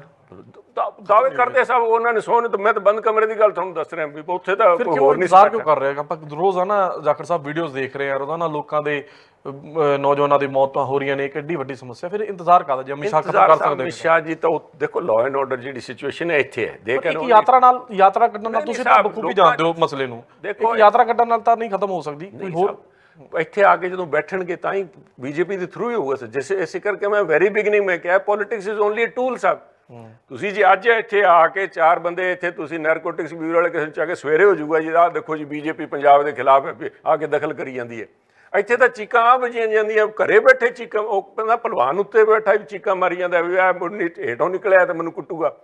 दावे करते साहब उन्होंने सोने, तो मैं तो बंद कमरे की गल तुहानू दस रहा भी उत्थे तां कोई होर नहीं इंतजार क्यों कर रहे हैं? आप रोजाना जाखड़ साहब वीडियोस देख रहे हैं, रोजाना लोगों के नौजवानों की मौतां हो रही ने, एक एडी वड्डी समस्या, फिर इंतजार करदा जे अमित शाह खत्म कर सकदे? अमित शाह जी तो देखो लॉ एंड ऑर्डर जी सिचुएशन है इत्थे है, देख एक यात्रा कड्डण नाल तुसीं बखूबी जानदे हो मसले नूं, एक यात्रा कड्डण नाल तां नहीं खत्म हो सकदी। कोई होर ਇੱਥੇ ਆ ਕੇ ਜਦੋਂ ਬੈਠਣਗੇ ਤਾਂ ਹੀ ਬੀਜੇਪੀ ਦੇ ਥਰੂ ਹੀ ਹੋਊਗਾ ਸਰ। ਜਿਸ ਇਸੇ ਕਰਕੇ ਮੈਂ ਵੈਰੀ ਬਿਗਨਿੰਗ ਮੈਂ ਕਿਹਾ politics is only a tool ਸਾਹਿਬ। ਤੁਸੀਂ ਜੀ ਅੱਜ ਇੱਥੇ ਆ ਕੇ 4 ਬੰਦੇ ਇੱਥੇ ਤੁਸੀਂ ਨੈਰਕੋਟਿਕਸ ਬਿਊਰੋ ਵਾਲੇ ਕਿਸੇ ਨੂੰ ਚਾਹ ਕੇ ਸਵੇਰੇ ਹੋ ਜਾਊਗਾ ਜੀ ਆਹ ਦੇਖੋ ਜੀ ਬੀਜੇਪੀ ਪੰਜਾਬ ਦੇ ਖਿਲਾਫ ਆ ਕੇ ਦਖਲ ਕਰੀ ਜਾਂਦੀ ਹੈ। ਇੱਥੇ ਤਾਂ ਚੀਕਾਂ ਆ ਵੱਜੀਆਂ ਜਾਂਦੀਆਂ, ਘਰੇ ਬੈਠੇ ਚੀਕਾਂ, ਉਹ ਕਹਿੰਦਾ ਭਲਵਾਨ ਉੱਤੇ ਬੈਠਾ ਵੀ ਚੀਕਾਂ ਮਾਰੀ ਜਾਂਦਾ ਵੀ ਆ ਹੇਠੋਂ ਨਿਕਲਿਆ ਤਾਂ ਮੈਨੂੰ ਕੁੱਟੂਗਾ।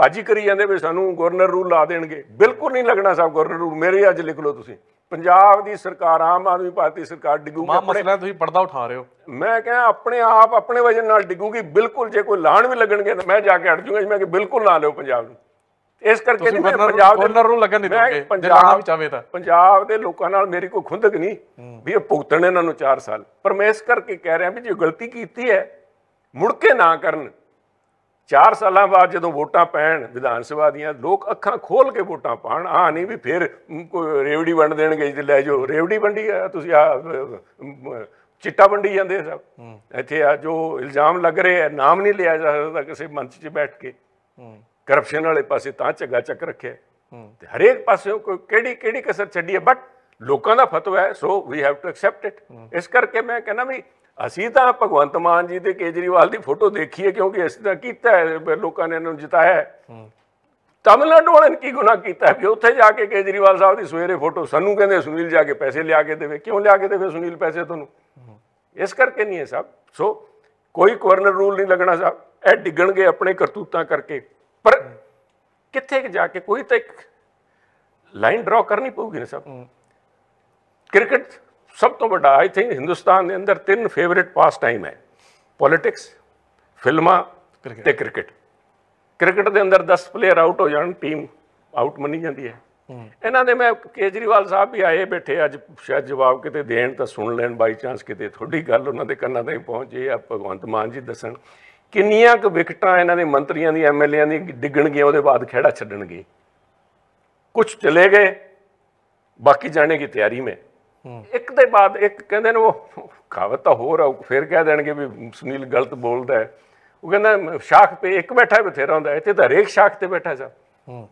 ਅੱਜ ਹੀ ਕਰੀ ਜਾਂਦੇ ਵੀ ਸਾਨੂੰ ਗਵਰਨਰ ਰੂਲ ਲਾ ਦੇਣਗੇ। ਬਿਲਕੁਲ ਨਹੀਂ ਲੱਗਣਾ ਸਾਹਿਬ ਗਵਰਨਰ ਰੂਲ। ਮੇਰੇ ਅੱਜ ਲਿਖ ਲਓ ਤੁਸੀਂ, ਪੰਜਾਬ ਦੀ ਸਰਕਾਰ ਆਮ ਆਦਮੀ ਪਾਰਟੀ ਸਰਕਾਰ ਡਿੱਗੂਗੀ। ਮਸਲਾ ਤੁਸੀਂ ਪਰਦਾ ਉਠਾ ਰਹੇ ਹੋ। ਮੈਂ ਕਿਹਾ ਆਪਣੇ ਆਪ ਆਪਣੇ ਵਜਨ ਨਾਲ ਡਿੱਗੂਗੀ ਬਿਲਕੁਲ। ਜੇ ਕੋਈ ਲਾਣ ਵੀ ਲੱਗਣਗੇ ਤਾਂ ਮੈਂ ਜਾ ਕੇ ਅੜ ਜੂਗਾ। ਮੈਂ ਕਿ ਬਿਲਕੁਲ ਨਾ ਲਿਓ ਪੰਜਾਬ ਨੂੰ। ਇਸ ਕਰਕੇ ਨਹੀਂ ਪੰਜਾਬ ਨੂੰ ਲੱਗਣ ਨਹੀਂ ਦੋਗੇ, ਜੇ ਲਾਣਾ ਵੀ ਚਾਹਵੇ ਤਾਂ। ਪੰਜਾਬ ਦੇ ਲੋਕਾਂ ਨਾਲ ਮੇਰੀ ਕੋਈ ਖੁੰਦਕ ਨਹੀਂ ਵੀ ਇਹ ਭੁਗਤਣ ਇਹਨਾਂ ਨੂੰ 4 ਸਾਲ। ਪਰ ਮੈਂ ਇਸ ਕਰਕੇ ਕਹਿ ਰਿਹਾ ਵੀ ਜੇ ਗਲਤੀ ਕੀਤੀ ਹੈ ਮੁੜ ਕੇ ਨਾ ਕਰਨ। 4 ਸਾਲਾਂ ਬਾਅਦ ਜਦੋਂ ਵੋਟਾਂ ਪੈਣ ਵਿਧਾਨ ਸਭਾ ਦੀਆਂ, ਲੋਕ ਅੱਖਾਂ ਖੋਲ ਕੇ ਵੋਟਾਂ ਪਾਣ। ਆ ਨਹੀਂ ਵੀ ਫਿਰ ਕੋਈ ਰੇਵੜੀ ਵੰਡ ਦੇਣਗੇ ਜੀ ਲੈ ਜਾਓ। ਰੇਵੜੀ ਵੰਡੀ ਆ ਤੁਸੀਂ, ਆ ਚਿੱਟਾ ਵੰਡੀ ਜਾਂਦੇ ਸਭ ਇੱਥੇ। ਆ ਜੋ ਇਲਜ਼ਾਮ ਲੱਗ ਰਹੇ ਹੈ, ਨਾਮ ਨਹੀਂ ਲਿਆ ਜਾ ਸਕਦਾ ਕਿਸੇ ਮੰਚ 'ਚ ਬੈਠ ਕੇ। ਕਰਪਸ਼ਨ ਵਾਲੇ ਪਾਸੇ ਤਾਂ ਝੱਗਾ ਚੱਕ ਰੱਖਿਆ ਤੇ ਹਰੇਕ ਪਾਸੇ ਕਿਹੜੀ ਕਸਰ ਛੱਡੀ ਹੈ। ਬਟ ਲੋਕਾਂ ਦਾ ਫਤਵਾ ਹੈ, so we have to accept it. ਇਸ ਕਰਕੇ ਮੈਂ ਕਹਿੰਦਾ ਵੀ ਅਸੀਂ ਤਾਂ ਭਗਵੰਤ ਮਾਨ ਜੀ ਤੇ ਕੇਜਰੀਵਾਲ ਦੀ ਫੋਟੋ ਦੇਖੀ ਹੈ ਕਿਉਂਕਿ ਅਸੀਂ ਤਾਂ ਕੀਤਾ ਹੈ, ਲੋਕਾਂ ਨੇ ਇਹਨਾਂ ਨੂੰ ਜਿਤਾਇਆ ਹੈ। ਤਮਿਲਨਾਡੂ ਵਾਲਿਆਂ ਨੇ ਕੀ ਗੁਨਾਹ ਕੀਤਾ ਵੀ ਉੱਥੇ ਜਾ ਕੇ ਕੇਜਰੀਵਾਲ ਸਾਹਿਬ ਦੀ ਸਵੇਰੇ ਫੋਟੋ ਸਾਨੂੰ ਕਹਿੰਦੇ ਸੁਨੀਲ ਜਾ ਕੇ ਪੈਸੇ ਲਿਆ ਕੇ ਦੇਵੇ। ਕਿਉਂ ਲਿਆ ਕੇ ਦੇਵੇ ਸੁਨੀਲ ਪੈਸੇ ਤੁਹਾਨੂੰ? ਇਸ ਕਰਕੇ ਨਹੀਂ ਹੈ ਸਾਹਿਬ। ਸੋ ਕੋਈ ਗਵਰਨਰ ਰੂਲ ਨਹੀਂ ਲੱਗਣਾ ਸਾਹਿਬ। ਇਹ ਡਿੱਗਣਗੇ ਆਪਣੇ ਕਰਤੂਤਾਂ ਕਰਕੇ। ਪਰ ਕਿੱਥੇ ਜਾ ਕੇ ਕੋਈ ਤਾਂ ਇੱਕ ਲਾਈਨ ਡਰਾ ਕਰਨੀ ਪਊਗੀ ਨਾ ਸਾਹਿਬ। ਕ੍ਰਿਕਟ ਸਭ ਤੋਂ ਵੱਡਾ ਆਈ ਥਿੰਕ ਹਿੰਦੁਸਤਾਨ ਦੇ ਅੰਦਰ 3 ਫੇਵਰੇਟ ਪਾਸ ਟਾਈਮ ਹੈ, ਪੋਲਿਟਿਕਸ, ਫਿਲਮਾਂ ਤੇ ਕ੍ਰਿਕਟ। ਕ੍ਰਿਕਟ ਦੇ ਅੰਦਰ 10 ਪਲੇਅਰ ਆਊਟ ਹੋ ਜਾਣ, ਟੀਮ ਆਊਟ ਮੰਨੀ ਜਾਂਦੀ ਹੈ। ਇਹਨਾਂ ਦੇ ਮੈਂ ਕੇਜਰੀਵਾਲ ਸਾਹਿਬ ਵੀ ਆਏ ਬੈਠੇ ਅੱਜ, ਸ਼ਾਇਦ ਜਵਾਬ ਕਿਤੇ ਦੇਣ ਤਾਂ ਸੁਣ ਲੈਣ ਬਾਈ ਚਾਂਸ ਕਿਤੇ ਥੋੜੀ ਗੱਲ ਉਹਨਾਂ ਦੇ ਕੰਨਾਂ ਤੇ ਪਹੁੰਚੇ ਆ। ਭਗਵੰਤ ਮਾਨ ਜੀ ਦੱਸਣ ਕਿੰਨੀਆਂ ਕੁ ਵਿਕਟਾਂ ਇਹਨਾਂ ਦੇ ਮੰਤਰੀਆਂ ਦੀ ਐਮਐਲਏਆਂ ਦੀ ਡਿੱਗਣਗੀਆਂ ਉਹਦੇ ਬਾਅਦ ਖੇੜਾ ਛੱਡਣਗੇ। ਕੁਝ ਚਲੇ ਗਏ, ਬਾਕੀ ਜਾਣੇ ਕੀ ਤਿਆਰੀ ਮੈਂ। ਇੱਕ ਦੇ ਬਾਅਦ ਇੱਕ ਕਹਿੰਦੇ ਨੇ ਉਹ ਕਹਾਵਤ ਤਾਂ ਹੋਰ ਆ, ਫਿਰ ਕਹਿ ਦੇਣਗੇ ਵੀ ਸੁਨੀਲ ਗਲਤ ਬੋਲਦਾ ਹੈ। ਉਹ ਕਹਿੰਦਾ ਸ਼ਾਖ ਤੇ ਇੱਕ ਬੈਠਾ ਬਥੇਰਾ ਹੁੰਦਾ। ਇੱਥੇ ਤਾਂ ਹਰੇਕ ਸ਼ਾਖ ਤੇ ਬੈਠਾ ਸਾ।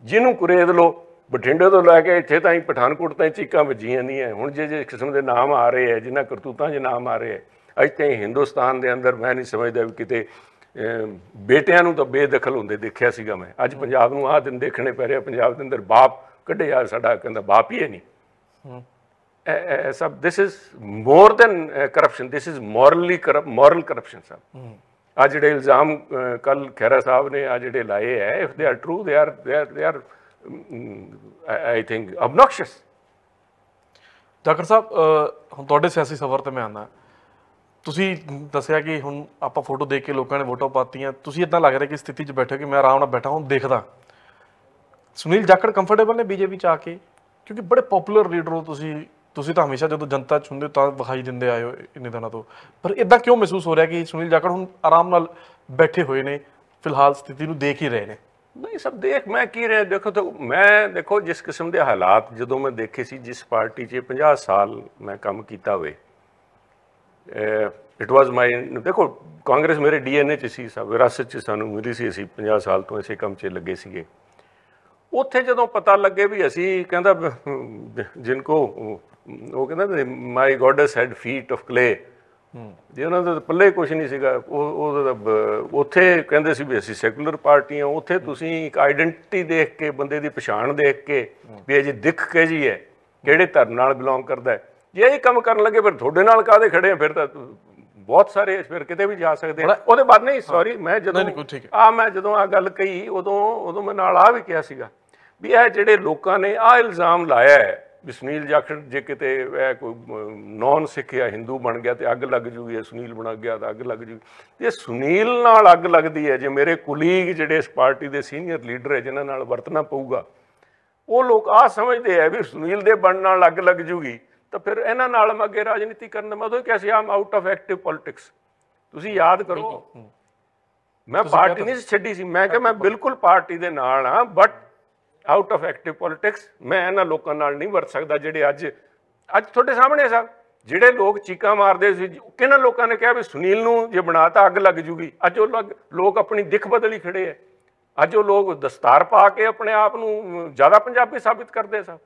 ਜਿਹਨੂੰ ਕੁਰੇਦ ਲੋ, ਬਠਿੰਡੇ ਤੋਂ ਲੈ ਕੇ ਇੱਥੇ ਤਾਈਂ ਪਠਾਨਕੋਟ ਤਾਈਂ ਚੀਕਾਂ ਵੱਜੀਆਂ ਨਹੀਂ। ਹੁਣ ਜੇ ਕਿਸਮ ਦੇ ਨਾਮ ਆ ਰਹੇ ਹੈ, ਜਿਨ੍ਹਾਂ ਕਰਤੂਤਾਂ 'ਚ ਨਾਮ ਆ ਰਹੇ ਹੈ, ਇੱਥੇ ਹਿੰਦੁਸਤਾਨ ਦੇ ਅੰਦਰ ਮੈਂ ਨਹੀਂ ਸਮਝਦਾ ਵੀ ਕਿਤੇ ਬੇਟਿਆਂ ਨੂੰ ਤਾਂ ਬੇਦਖਲ ਹੁੰਦੇ ਦੇਖਿਆ ਸੀਗਾ ਮੈਂ। ਅੱਜ ਪੰਜਾਬ ਨੂੰ ਆਹ ਦਿਨ ਦੇਖਣੇ ਪੈ ਰਿਹਾ। ਪੰਜਾਬ ਦੇ ਅੰਦਰ ਬਾਪ ਕੱਢਿਆ, ਸਾਡਾ ਕਹਿੰਦਾ ਬਾਪ ਹੀ ਹੈ ਨਹੀਂ। ਸਭ this is more than corruption, this is moral corruption ਸਾਹਿਬ। ਆ ਜਿਹੜੇ ਇਲਜ਼ਾਮ ਕੱਲ ਖਹਿਰਾ ਸਾਹਿਬ ਨੇ ਆ ਜਿਹੜੇ ਲਾਏ ਹੈ, if they are true they are I think obnoxious. Jakhar Sahib, ਹੁਣ ਤੁਹਾਡੇ ਸਿਆਸੀ ਸਫ਼ਰ ਤੇ ਮੈਂ ਆਉਂਦਾ। ਤੁਸੀਂ ਦੱਸਿਆ ਕਿ ਹੁਣ ਆਪਾਂ ਫੋਟੋ ਦੇਖ ਕੇ ਲੋਕਾਂ ਨੇ ਵੋਟਾਂ ਪਾਤੀਆਂ। ਤੁਸੀਂ ਇੱਦਾਂ ਲੱਗ ਰਿਹਾ ਕਿ ਸਥਿਤੀ 'ਚ ਬੈਠੇ ਕਿ ਮੈਂ ਆਰਾਮ ਨਾਲ ਬੈਠਾ ਹੁਣ ਦੇਖਦਾ। ਸੁਨੀਲ ਜਾਖੜ ਕੰਫਰਟੇਬਲ ਨੇ ਬੀਜੇਪੀ 'ਚ ਆ ਕੇ? ਕਿਉਂਕਿ ਬੜੇ ਪਪੂਲਰ ਲੀਡਰ ਹੋ ਤੁਸੀਂ ਤਾਂ ਹਮੇਸ਼ਾ ਜਦੋਂ ਜਨਤਾ 'ਚ ਹੁੰਦੇ ਤਾਂ ਵਿਖਾਈ ਦਿੰਦੇ ਆਏ ਹੋ ਇੰਨੇ ਦਿਨਾਂ ਤੋਂ। ਪਰ ਇੱਦਾਂ ਕਿਉਂ ਮਹਿਸੂਸ ਹੋ ਰਿਹਾ ਕਿ ਸੁਨੀਲ ਜਾਖੜ ਹੁਣ ਆਰਾਮ ਨਾਲ ਬੈਠੇ ਹੋਏ ਨੇ, ਫਿਲਹਾਲ ਸਥਿਤੀ ਨੂੰ ਦੇਖ ਹੀ ਰਹੇ ਨੇ? ਨਹੀਂ ਸਭ ਦੇਖ ਮੈਂ ਕੀ ਰਿਹਾ। ਦੇਖੋ ਤਾਂ ਮੈਂ ਦੇਖੋ ਜਿਸ ਕਿਸਮ ਦੇ ਹਾਲਾਤ ਜਦੋਂ ਮੈਂ ਦੇਖੇ ਸੀ, ਜਿਸ ਪਾਰਟੀ 'ਚ 50 ਸਾਲ ਮੈਂ ਕੰਮ ਕੀਤਾ ਹੋਵੇ, ਇਟ ਵਾਜ਼ ਮਾਈ। ਦੇਖੋ ਕਾਂਗਰਸ ਮੇਰੇ DNA 'ਚ ਸੀ, ਸਭ ਵਿਰਾਸਤ 'ਚ ਸਾਨੂੰ ਮਿਲੀ ਸੀ। ਅਸੀਂ 50 ਸਾਲ ਤੋਂ ਇਸੇ ਕੰਮ 'ਚ ਲੱਗੇ ਸੀਗੇ। ਉੱਥੇ ਜਦੋਂ ਪਤਾ ਲੱਗੇ ਵੀ ਅਸੀਂ ਕਹਿੰਦਾ ਜਿਨਕੋ ਉਹ ਕਹਿੰਦਾ ਮਾਈ ਗੋਡਸ ਹੈਡ ਫੀਟ ਆਫ ਕਲੇ, ਜੇ ਉਹਨਾਂ ਦਾ ਪੱਲੇ ਕੁਛ ਨਹੀਂ ਸੀਗਾ। ਉੱਥੇ ਕਹਿੰਦੇ ਸੀ ਵੀ ਅਸੀਂ ਸੈਕੂਲਰ ਪਾਰਟੀ ਹਾਂ। ਉੱਥੇ ਤੁਸੀਂ ਇੱਕ ਆਈਡੈਂਟਿਟੀ ਦੇਖ ਕੇ, ਬੰਦੇ ਦੀ ਪਛਾਣ ਦੇਖ ਕੇ ਵੀ ਅਜੇ ਦਿਖ ਕੇ ਜੀ ਹੈ ਕਿਹੜੇ ਧਰਮ ਨਾਲ ਬਿਲੋਂਗ ਕਰਦਾ ਹੈ। ਜੇ ਇਹ ਕੰਮ ਕਰਨ ਲੱਗੇ ਫਿਰ ਤੁਹਾਡੇ ਨਾਲ ਕਾਹਦੇ ਖੜੇ ਆ? ਫਿਰ ਤਾਂ ਬਹੁਤ ਸਾਰੇ ਫਿਰ ਕਿਤੇ ਵੀ ਜਾ ਸਕਦੇ ਆ। ਉਹਦੇ ਬਾਅਦ ਨਹੀਂ ਸੌਰੀ ਮੈਂ ਜਦੋਂ ਆ ਗੱਲ ਕਹੀ ਉਦੋਂ ਮੈਂ ਨਾਲ ਆ ਵੀ ਕਿਹਾ ਸੀਗਾ ਵੀ ਇਹ ਜਿਹੜੇ ਲੋਕਾਂ ਨੇ ਆਹ ਇਲਜ਼ਾਮ ਲਾਇਆ ਹੈ ਵੀ ਸੁਨੀਲ ਜਾਖੜ ਜੇ ਕਿਤੇ ਇਹ ਕੋਈ ਨੌਨ ਸਿੱਖ ਜਾਂ ਹਿੰਦੂ ਬਣ ਗਿਆ ਤੇ ਅੱਗ ਲੱਗ ਜੂਗੀ, ਸੁਨੀਲ ਬਣ ਗਿਆ ਤਾਂ ਅੱਗ ਲੱਗ ਜੂਗੀ। ਜੇ ਸੁਨੀਲ ਨਾਲ ਅੱਗ ਲੱਗਦੀ ਹੈ, ਜੇ ਮੇਰੇ ਕੁਲੀਗ ਜਿਹੜੇ ਇਸ ਪਾਰਟੀ ਦੇ ਸੀਨੀਅਰ ਲੀਡਰ ਹੈ ਜਿਨ੍ਹਾਂ ਨਾਲ ਵਰਤਣਾ ਪਊਗਾ, ਉਹ ਲੋਕ ਆਹ ਸਮਝਦੇ ਆ ਵੀ ਸੁਨੀਲ ਦੇ ਬਣਨ ਨਾਲ ਅੱਗ ਲੱਗ ਜੂਗੀ ਤਾਂ ਫਿਰ ਇਹਨਾਂ ਨਾਲ ਮੈਂ ਅੱਗੇ ਰਾਜਨੀਤੀ ਕਰਨ। ਮੈਂ ਉਦੋਂ ਕਿਹਾ ਸੀ ਆਮ ਆਊਟ ਆਫ ਐਕਟਿਵ ਪੋਲਿਟਿਕਸ। ਤੁਸੀਂ ਯਾਦ ਕਰੋ ਮੈਂ ਪਾਰਟੀ ਨਹੀਂ ਛੱਡੀ ਸੀ। ਮੈਂ ਕਿਹਾ ਮੈਂ ਬਿਲਕੁਲ ਪਾਰਟੀ ਦੇ ਨਾਲ ਹਾਂ, but out of active politics. ਮੈਂ ਇਹਨਾਂ ਲੋਕਾਂ ਨਾਲ ਨਹੀਂ ਵਰਤ ਸਕਦਾ ਜਿਹੜੇ ਅੱਜ ਤੁਹਾਡੇ ਸਾਹਮਣੇ ਸਰ ਜਿਹੜੇ ਲੋਕ ਚੀਕਾਂ ਮਾਰਦੇ ਸੀ। ਕਿਹਨਾਂ ਲੋਕਾਂ ਨੇ ਕਿਹਾ ਵੀ ਸੁਨੀਲ ਨੂੰ ਜੇ ਬਣਾਤਾ ਅੱਗ ਲੱਗ ਜੂਗੀ। ਅੱਜ ਉਹ ਲੋਕ ਆਪਣੀ ਦਿੱਖ ਬਦਲੀ ਖੜੇ ਹੈ। ਅੱਜ ਉਹ ਲੋਕ ਦਸਤਾਰ ਪਾ ਕੇ ਆਪਣੇ ਆਪ ਨੂੰ ਜ਼ਿਆਦਾ ਪੰਜਾਬੀ ਸਾਬਿਤ ਕਰਦੇ ਸਨ।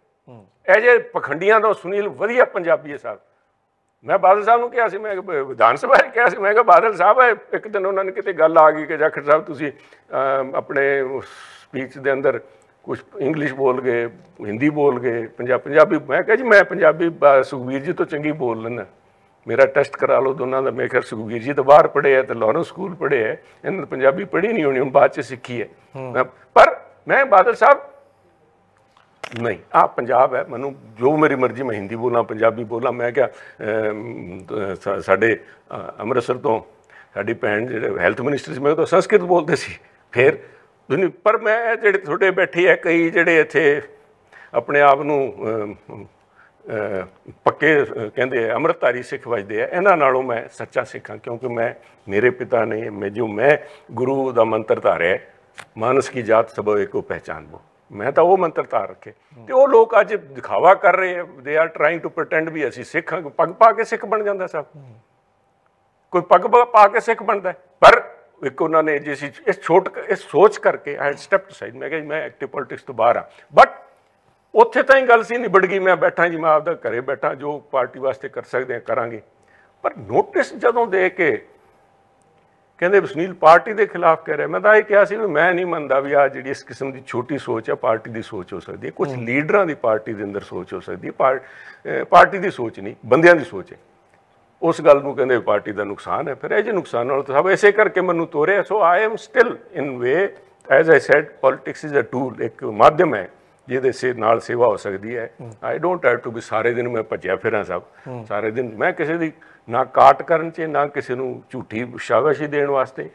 ਇਹ ਜੇ ਪਖੰਡੀਆਂ ਤੋਂ ਸੁਨੀਲ ਵਧੀਆ ਪੰਜਾਬੀ ਹੈ ਸਰ। ਮੈਂ ਬਾਦਲ ਸਾਹਿਬ ਨੂੰ ਕਿਹਾ ਸੀ, ਮੈਂ ਵਿਧਾਨ ਸਭਾ 'ਚ ਕਿਹਾ ਸੀ, ਮੈਂ ਕਿਹਾ ਬਾਦਲ ਸਾਹਿਬ ਇੱਕ ਦਿਨ ਉਹਨਾਂ ਨੇ ਕਿਤੇ ਗੱਲ ਆ ਗਈ ਕਿ ਜਾਖੜ ਸਾਹਿਬ ਤੁਸੀਂ ਆਪਣੇ ਸਪੀਚ ਦੇ ਅੰਦਰ ਕੁਝ ਇੰਗਲਿਸ਼ ਬੋਲ ਗਏ, ਹਿੰਦੀ ਬੋਲ ਗਏ, ਪੰਜਾਬੀ। ਮੈਂ ਕਿਹਾ ਜੀ ਮੈਂ ਪੰਜਾਬੀ ਸੁਖਬੀਰ ਜੀ ਤੋਂ ਚੰਗੀ ਬੋਲ ਲੈਂਦਾ, ਮੇਰਾ ਟੈਸਟ ਕਰਾ ਲਓ ਦੋਨਾਂ ਦਾ। ਮੈਂ ਕਿਹਾ ਸੁਖਬੀਰ ਜੀ ਤਾਂ ਬਾਹਰ ਪੜ੍ਹੇ ਹੈ ਤੇ ਲਾਰੈਂਸ ਸਕੂਲ ਪੜ੍ਹੇ ਹੈ, ਇਹਨਾਂ ਨੇ ਪੰਜਾਬੀ ਪੜ੍ਹੀ ਨਹੀਂ ਹੋਣੀ, ਹੁਣ ਬਾਅਦ 'ਚ ਸਿੱਖੀ ਹੈ। ਪਰ ਮੈਂ ਬਾਦਲ ਸਾਹਿਬ ਨਹੀਂ, ਆਹ ਪੰਜਾਬ ਹੈ, ਮੈਨੂੰ ਜੋ ਮੇਰੀ ਮਰਜ਼ੀ ਮੈਂ ਹਿੰਦੀ ਬੋਲਾਂ ਪੰਜਾਬੀ ਬੋਲਾਂ। ਮੈਂ ਕਿਹਾ ਸਾਡੇ ਅੰਮ੍ਰਿਤਸਰ ਤੋਂ ਸਾਡੀ ਭੈਣ ਜਿਹੜੇ ਹੈਲਥ ਮਿਨਿਸਟਰ ਸੀ, ਮੈਂ ਤਾਂ ਸੰਸਕ੍ਰਿਤ ਬੋਲਦੇ ਸੀ। ਫਿਰ ਪਰ ਮੈਂ ਜਿਹੜੇ ਤੁਹਾਡੇ ਬੈਠੇ ਹੈ ਕਈ ਜਿਹੜੇ ਇੱਥੇ ਆਪਣੇ ਆਪ ਨੂੰ ਪੱਕੇ ਕਹਿੰਦੇ ਅੰਮ੍ਰਿਤਧਾਰੀ ਸਿੱਖ ਵਜਦੇ ਆ, ਇਹਨਾਂ ਨਾਲੋਂ ਮੈਂ ਸੱਚਾ ਸਿੱਖ ਹਾਂ, ਕਿਉਂਕਿ ਮੇਰੇ ਪਿਤਾ ਨੇ ਮੈਂ ਗੁਰੂ ਦਾ ਮੰਤਰ ਧਾਰਿਆ, ਮਾਨਸ ਕੀ ਜਾਤ ਸਭੋ ਏਕੋ ਪਹਿਚਾਨ ਬੋ, ਮੈਂ ਤਾਂ ਉਹ ਮੰਤਰ ਧਾਰ ਰੱਖੇ। ਤੇ ਉਹ ਲੋਕ ਅੱਜ ਦਿਖਾਵਾ ਕਰ ਰਹੇ ਆ, they are trying to pretend ਵੀ ਅਸੀਂ ਸਿੱਖ ਹਾਂ। ਪੱਗ ਪਾ ਕੇ ਸਿੱਖ ਬਣ ਜਾਂਦਾ ਸਭ, ਕੋਈ ਪੱਗ ਪਾ ਕੇ ਸਿੱਖ ਬਣਦਾ। ਪਰ ਇੱਕ ਉਹਨਾਂ ਨੇ ਜੇ ਸੀ ਇਸ ਸੋਚ ਕਰਕੇ ਆਈ ਸਟੈਪਡ ਸਾਈਡ, ਮੈਂ ਕਿਹਾ ਮੈਂ ਐਕਟਿਵ ਪੋਲਿਟਿਕਸ ਤੋਂ ਬਾਹਰ ਆ। ਬਟ ਉੱਥੇ ਤਾਂ ਹੀ ਗੱਲ ਸੀ ਨਿਬੜ ਗਈ, ਮੈਂ ਬੈਠਾ ਜੀ, ਮੈਂ ਆਪਦਾ ਘਰੇ ਬੈਠਾ, ਜੋ ਪਾਰਟੀ ਵਾਸਤੇ ਕਰ ਸਕਦੇ ਹਾਂ ਕਰਾਂਗੇ। ਪਰ ਨੋਟਿਸ ਜਦੋਂ ਦੇ ਕੇ ਕਹਿੰਦੇ ਸੁਨੀਲ ਪਾਰਟੀ ਦੇ ਖਿਲਾਫ ਕਹਿ ਰਿਹਾ, ਮੈਂ ਤਾਂ ਇਹ ਕਿਹਾ ਸੀ ਵੀ ਮੈਂ ਨਹੀਂ ਮੰਨਦਾ ਵੀ ਆਹ ਜਿਹੜੀ ਇਸ ਕਿਸਮ ਦੀ ਛੋਟੀ ਸੋਚ ਹੈ ਪਾਰਟੀ ਦੀ ਸੋਚ ਹੋ ਸਕਦੀ ਹੈ, ਕੁਝ ਲੀਡਰਾਂ ਦੀ ਪਾਰਟੀ ਦੇ ਅੰਦਰ ਸੋਚ ਹੋ ਸਕਦੀ ਹੈ, ਪਾਰਟੀ ਦੀ ਸੋਚ ਨਹੀਂ, ਬੰਦਿਆਂ ਦੀ ਸੋਚ ਹੈ। ਉਸ ਗੱਲ ਨੂੰ ਕਹਿੰਦੇ ਪਾਰਟੀ ਦਾ ਨੁਕਸਾਨ ਹੈ। ਫਿਰ ਇਹ ਜਿਹੇ ਨੁਕਸਾਨ ਨਾਲ ਤਾਂ ਸਭ ਇਸੇ ਕਰਕੇ ਮੈਨੂੰ ਤੋਰਿਆ। So I am still in way, as I said, politics is a tool, ਇੱਕ ਮਾਧਿਅਮ ਹੈ ਜਿਹਦੇ ਨਾਲ ਸੇਵਾ ਹੋ ਸਕਦੀ ਹੈ। ਆਈ ਡੋਂਟ ਹੈਵ ਟੂ ਵੀ ਸਾਰੇ ਦਿਨ ਮੈਂ ਭੱਜਿਆ ਫਿਰਾਂ ਸਭ ਸਾਰੇ ਦਿਨ, ਮੈਂ ਕਿਸੇ ਦੀ ਨਾ ਕਾਟ ਕਰਨ 'ਚ, ਨਾ ਕਿਸੇ ਨੂੰ ਝੂਠੀ ਸ਼ਾਬਾਸ਼ੀ ਦੇਣ ਵਾਸਤੇ।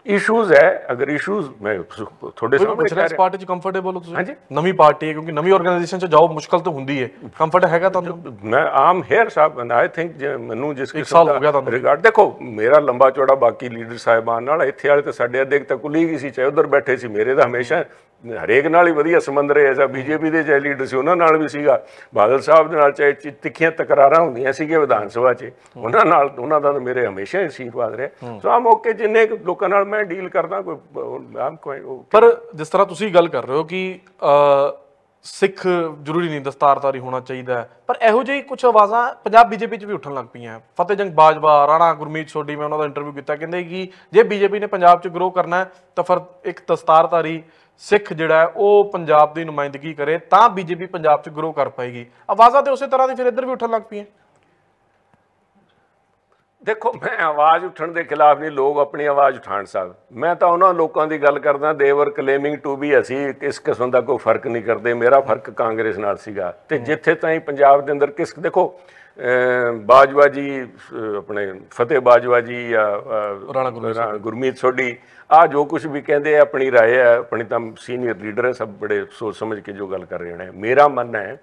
ਇਸ਼ੂਜ਼ ਹੈ, ਅਗਰ ਇਸ਼ੂਜ਼ ਮੈਂ ਤੁਹਾਡੇ ਸਾਹਮਣੇ ਇਸ ਪਾਰਟੀ 'ਚ ਕੰਫਰਟੇਬਲ ਹੋ ਤੁਸੀਂ? ਹਾਂਜੀ, ਨਵੀਂ ਪਾਰਟੀ ਹੈ, ਕਿਉਂਕਿ ਨਵੀਂ ਆਰਗੇਨਾਈਜੇਸ਼ਨ 'ਚ ਜਾਓ ਮੁਸ਼ਕਲ ਤਾਂ ਹੁੰਦੀ ਹੈ, ਕੰਫਰਟ ਹੈਗਾ ਤੁਹਾਨੂੰ? ਮੈਂ ਆਮ hair Sahib, and I think ਮੈਨੂੰ ਜਿਸ ਕਿਸਮ ਦਾ ਰਿਗਾਰਡ, ਦੇਖੋ ਮੇਰਾ ਲੰਬਾ ਚੌੜਾ ਬਾਕੀ ਲੀਡਰ ਸਾਹਿਬਾਨ ਨਾਲ, ਇੱਥੇ ਵਾਲੇ ਤਾਂ ਸਾਡੇ ਅੱਧੇ ਤੱਕ ਕੁਲੀ ਗਈ ਸੀ, ਚਾਹੇ ਉੱਧਰ ਬੈਠੇ ਸੀ, ਮੇਰੇ ਤਾਂ ਹਮੇਸ਼ਾ ਹਰੇਕ ਨਾਲ ਹੀ ਵਧੀਆ ਸੰਬੰਧ ਰਹੇ। ਐਸਾ ਬੀਜੇਪੀ ਦੇ ਚਾਹੇ ਲੀਡਰ ਸੀ ਉਹਨਾਂ ਨਾਲ ਵੀ ਸੀਗਾ, ਬਾਦਲ ਸਾਹਿਬ ਦੇ ਨਾਲ ਚਾਹੇ ਤਿੱਖੀਆਂ ਤਕਰਾਰਾਂ ਹੁੰਦੀਆਂ ਸੀਗੀਆਂ ਵਿਧਾਨ ਸਭਾ 'ਚ, ਉਹਨਾਂ ਨਾਲ ਉਹਨਾਂ ਦਾ ਤਾਂ ਮੇਰੇ ਹਮੇਸ਼ਾ ਹੀ ਅਸ਼ੀਰਵਾਦ ਰਿਹਾ। ਸੋ ਆ ਮੌਕੇ ਜਿੰਨੇ ਲੋਕਾਂ ਨਾਲ ਮੈਂ ਡੀਲ ਕਰਦਾ ਕੋਈ। ਪਰ ਜਿਸ ਤਰ੍ਹਾਂ ਤੁਸੀਂ ਗੱਲ ਕਰ ਰਹੇ ਹੋ ਕਿ ਸਿੱਖ ਜ਼ਰੂਰੀ ਨਹੀਂ ਦਸਤਾਰਧਾਰੀ ਹੋਣਾ ਚਾਹੀਦਾ, ਪਰ ਇਹੋ ਜਿਹੀ ਕੁਝ ਆਵਾਜ਼ਾਂ ਪੰਜਾਬ ਬੀਜੇਪੀ 'ਚ ਵੀ ਉੱਠਣ ਲੱਗ ਪਈਆਂ। ਫਤਿਹ ਜੰਗ ਬਾਜਵਾ, ਰਾਣਾ ਗੁਰਮੀਤ ਸੋਢੀ, ਮੈਂ ਉਹਨਾਂ ਦਾ ਇੰਟਰਵਿਊ ਕੀਤਾ, ਕਹਿੰਦੇ ਕਿ ਜੇ ਬੀਜੇਪੀ ਨੇ ਪੰਜਾਬ 'ਚ ਗਰੋ ਕਰਨਾ ਤਾਂ ਫਿਰ ਇੱਕ ਦਸਤਾਰਧਾਰੀ ਸਿੱਖ ਜਿਹੜਾ ਉਹ ਪੰਜਾਬ ਦੀ ਨੁਮਾਇੰਦਗੀ ਕਰੇ ਤਾਂ ਬੀਜੇਪੀ ਪੰਜਾਬ 'ਚ ਗਰੋ ਕਰ ਪਾਏਗੀ। ਆਵਾਜ਼ਾਂ ਤੇ ਉਸੇ ਤਰ੍ਹਾਂ ਦੀ ਫਿਰ ਇੱਧਰ ਵੀ ਉੱਠਣ ਲੱਗ ਪਈਆਂ। ਦੇਖੋ ਮੈਂ ਆਵਾਜ਼ ਉੱਠਣ ਦੇ ਖਿਲਾਫ ਨਹੀਂ, ਲੋਕ ਆਪਣੀ ਆਵਾਜ਼ ਉਠਾਉਣ ਸਾਹਿਬ। ਮੈਂ ਤਾਂ ਉਹਨਾਂ ਲੋਕਾਂ ਦੀ ਗੱਲ ਕਰਦਾ, ਦੇ ਵਰ ਕਲੇਮਿੰਗ ਟੂ ਵੀ ਅਸੀਂ ਇਸ ਕਿਸਮ ਦਾ ਕੋਈ ਫਰਕ ਨਹੀਂ ਕਰਦੇ। ਮੇਰਾ ਫਰਕ ਕਾਂਗਰਸ ਨਾਲ ਸੀਗਾ, ਤੇ ਜਿੱਥੇ ਤਾਈਂ ਪੰਜਾਬ ਦੇ ਅੰਦਰ ਦੇਖੋ ਬਾਜਵਾ ਜੀ, ਆਪਣੇ ਫਤਿਹ ਬਾਜਵਾ ਜੀ ਜਾਂ ਰਾਣਾ ਗੁਰਮੀਤ ਸੋਢੀ, ਆ ਜੋ ਕੁਝ ਵੀ ਕਹਿੰਦੇ ਆ ਆਪਣੀ ਰਾਏ ਹੈ, ਆਪਣੀ ਤਾਂ ਸੀਨੀਅਰ ਲੀਡਰ ਹੈ, ਸਭ ਬੜੇ ਸੋਚ ਸਮਝ ਕੇ ਜੋ ਗੱਲ ਕਰ ਰਹੇ ਨੇ। ਮੇਰਾ ਮੰਨਣਾ ਹੈ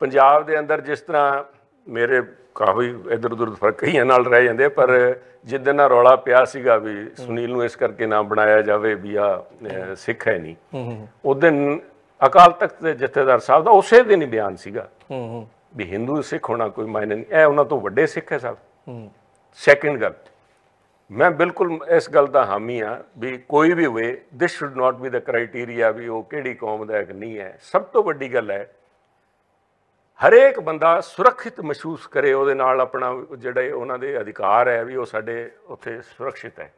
ਪੰਜਾਬ ਦੇ ਅੰਦਰ ਜਿਸ ਤਰ੍ਹਾਂ ਮੇਰੇ ਕਾਫੀ ਇੱਧਰ ਉੱਧਰ ਫਰਕ ਕਈਆਂ ਨਾਲ ਰਹਿ ਜਾਂਦੇ, ਪਰ ਜਿੱਦਣ ਨਾਲ ਰੌਲਾ ਪਿਆ ਸੀਗਾ ਵੀ ਸੁਨੀਲ ਨੂੰ ਇਸ ਕਰਕੇ ਨਾ ਬਣਾਇਆ ਜਾਵੇ ਵੀ ਆ ਸਿੱਖ ਹੈ ਨਹੀਂ, ਉਸ ਦਿਨ ਅਕਾਲ ਤਖਤ ਦੇ ਜਥੇਦਾਰ ਸਾਹਿਬ ਦਾ ਉਸੇ ਦਿਨ ਹੀ ਬਿਆਨ ਸੀਗਾ ਵੀ ਹਿੰਦੂ ਸਿੱਖ ਹੋਣਾ ਕੋਈ ਮਾਇਨੇ ਨਹੀਂ, ਇਹ ਉਹਨਾਂ ਤੋਂ ਵੱਡੇ ਸਿੱਖ ਹੈ ਸਾਹਿਬ। ਸੈਕਿੰਡ ਗੱਲ, ਮੈਂ ਬਿਲਕੁਲ ਇਸ ਗੱਲ ਦਾ ਹਾਮੀ ਹਾਂ ਵੀ ਕੋਈ ਵੀ ਹੋਵੇ, ਦਿਸ should not be the criteria ਵੀ ਉਹ ਕਿਹੜੀ ਕੌਮ ਦਾ ਇੱਕ ਨਹੀਂ ਹੈ। ਸਭ ਤੋਂ ਵੱਡੀ ਗੱਲ ਹੈ ਹਰੇਕ ਬੰਦਾ ਸੁਰੱਖਿਅਤ ਮਹਿਸੂਸ ਕਰੇ, ਉਹਦੇ ਨਾਲ ਆਪਣਾ ਜਿਹੜੇ ਉਹਨਾਂ ਦੇ ਅਧਿਕਾਰ ਹੈ ਵੀ ਉਹ ਸਾਡੇ ਉੱਥੇ ਸੁਰੱਖਿਅਤ ਹੈ,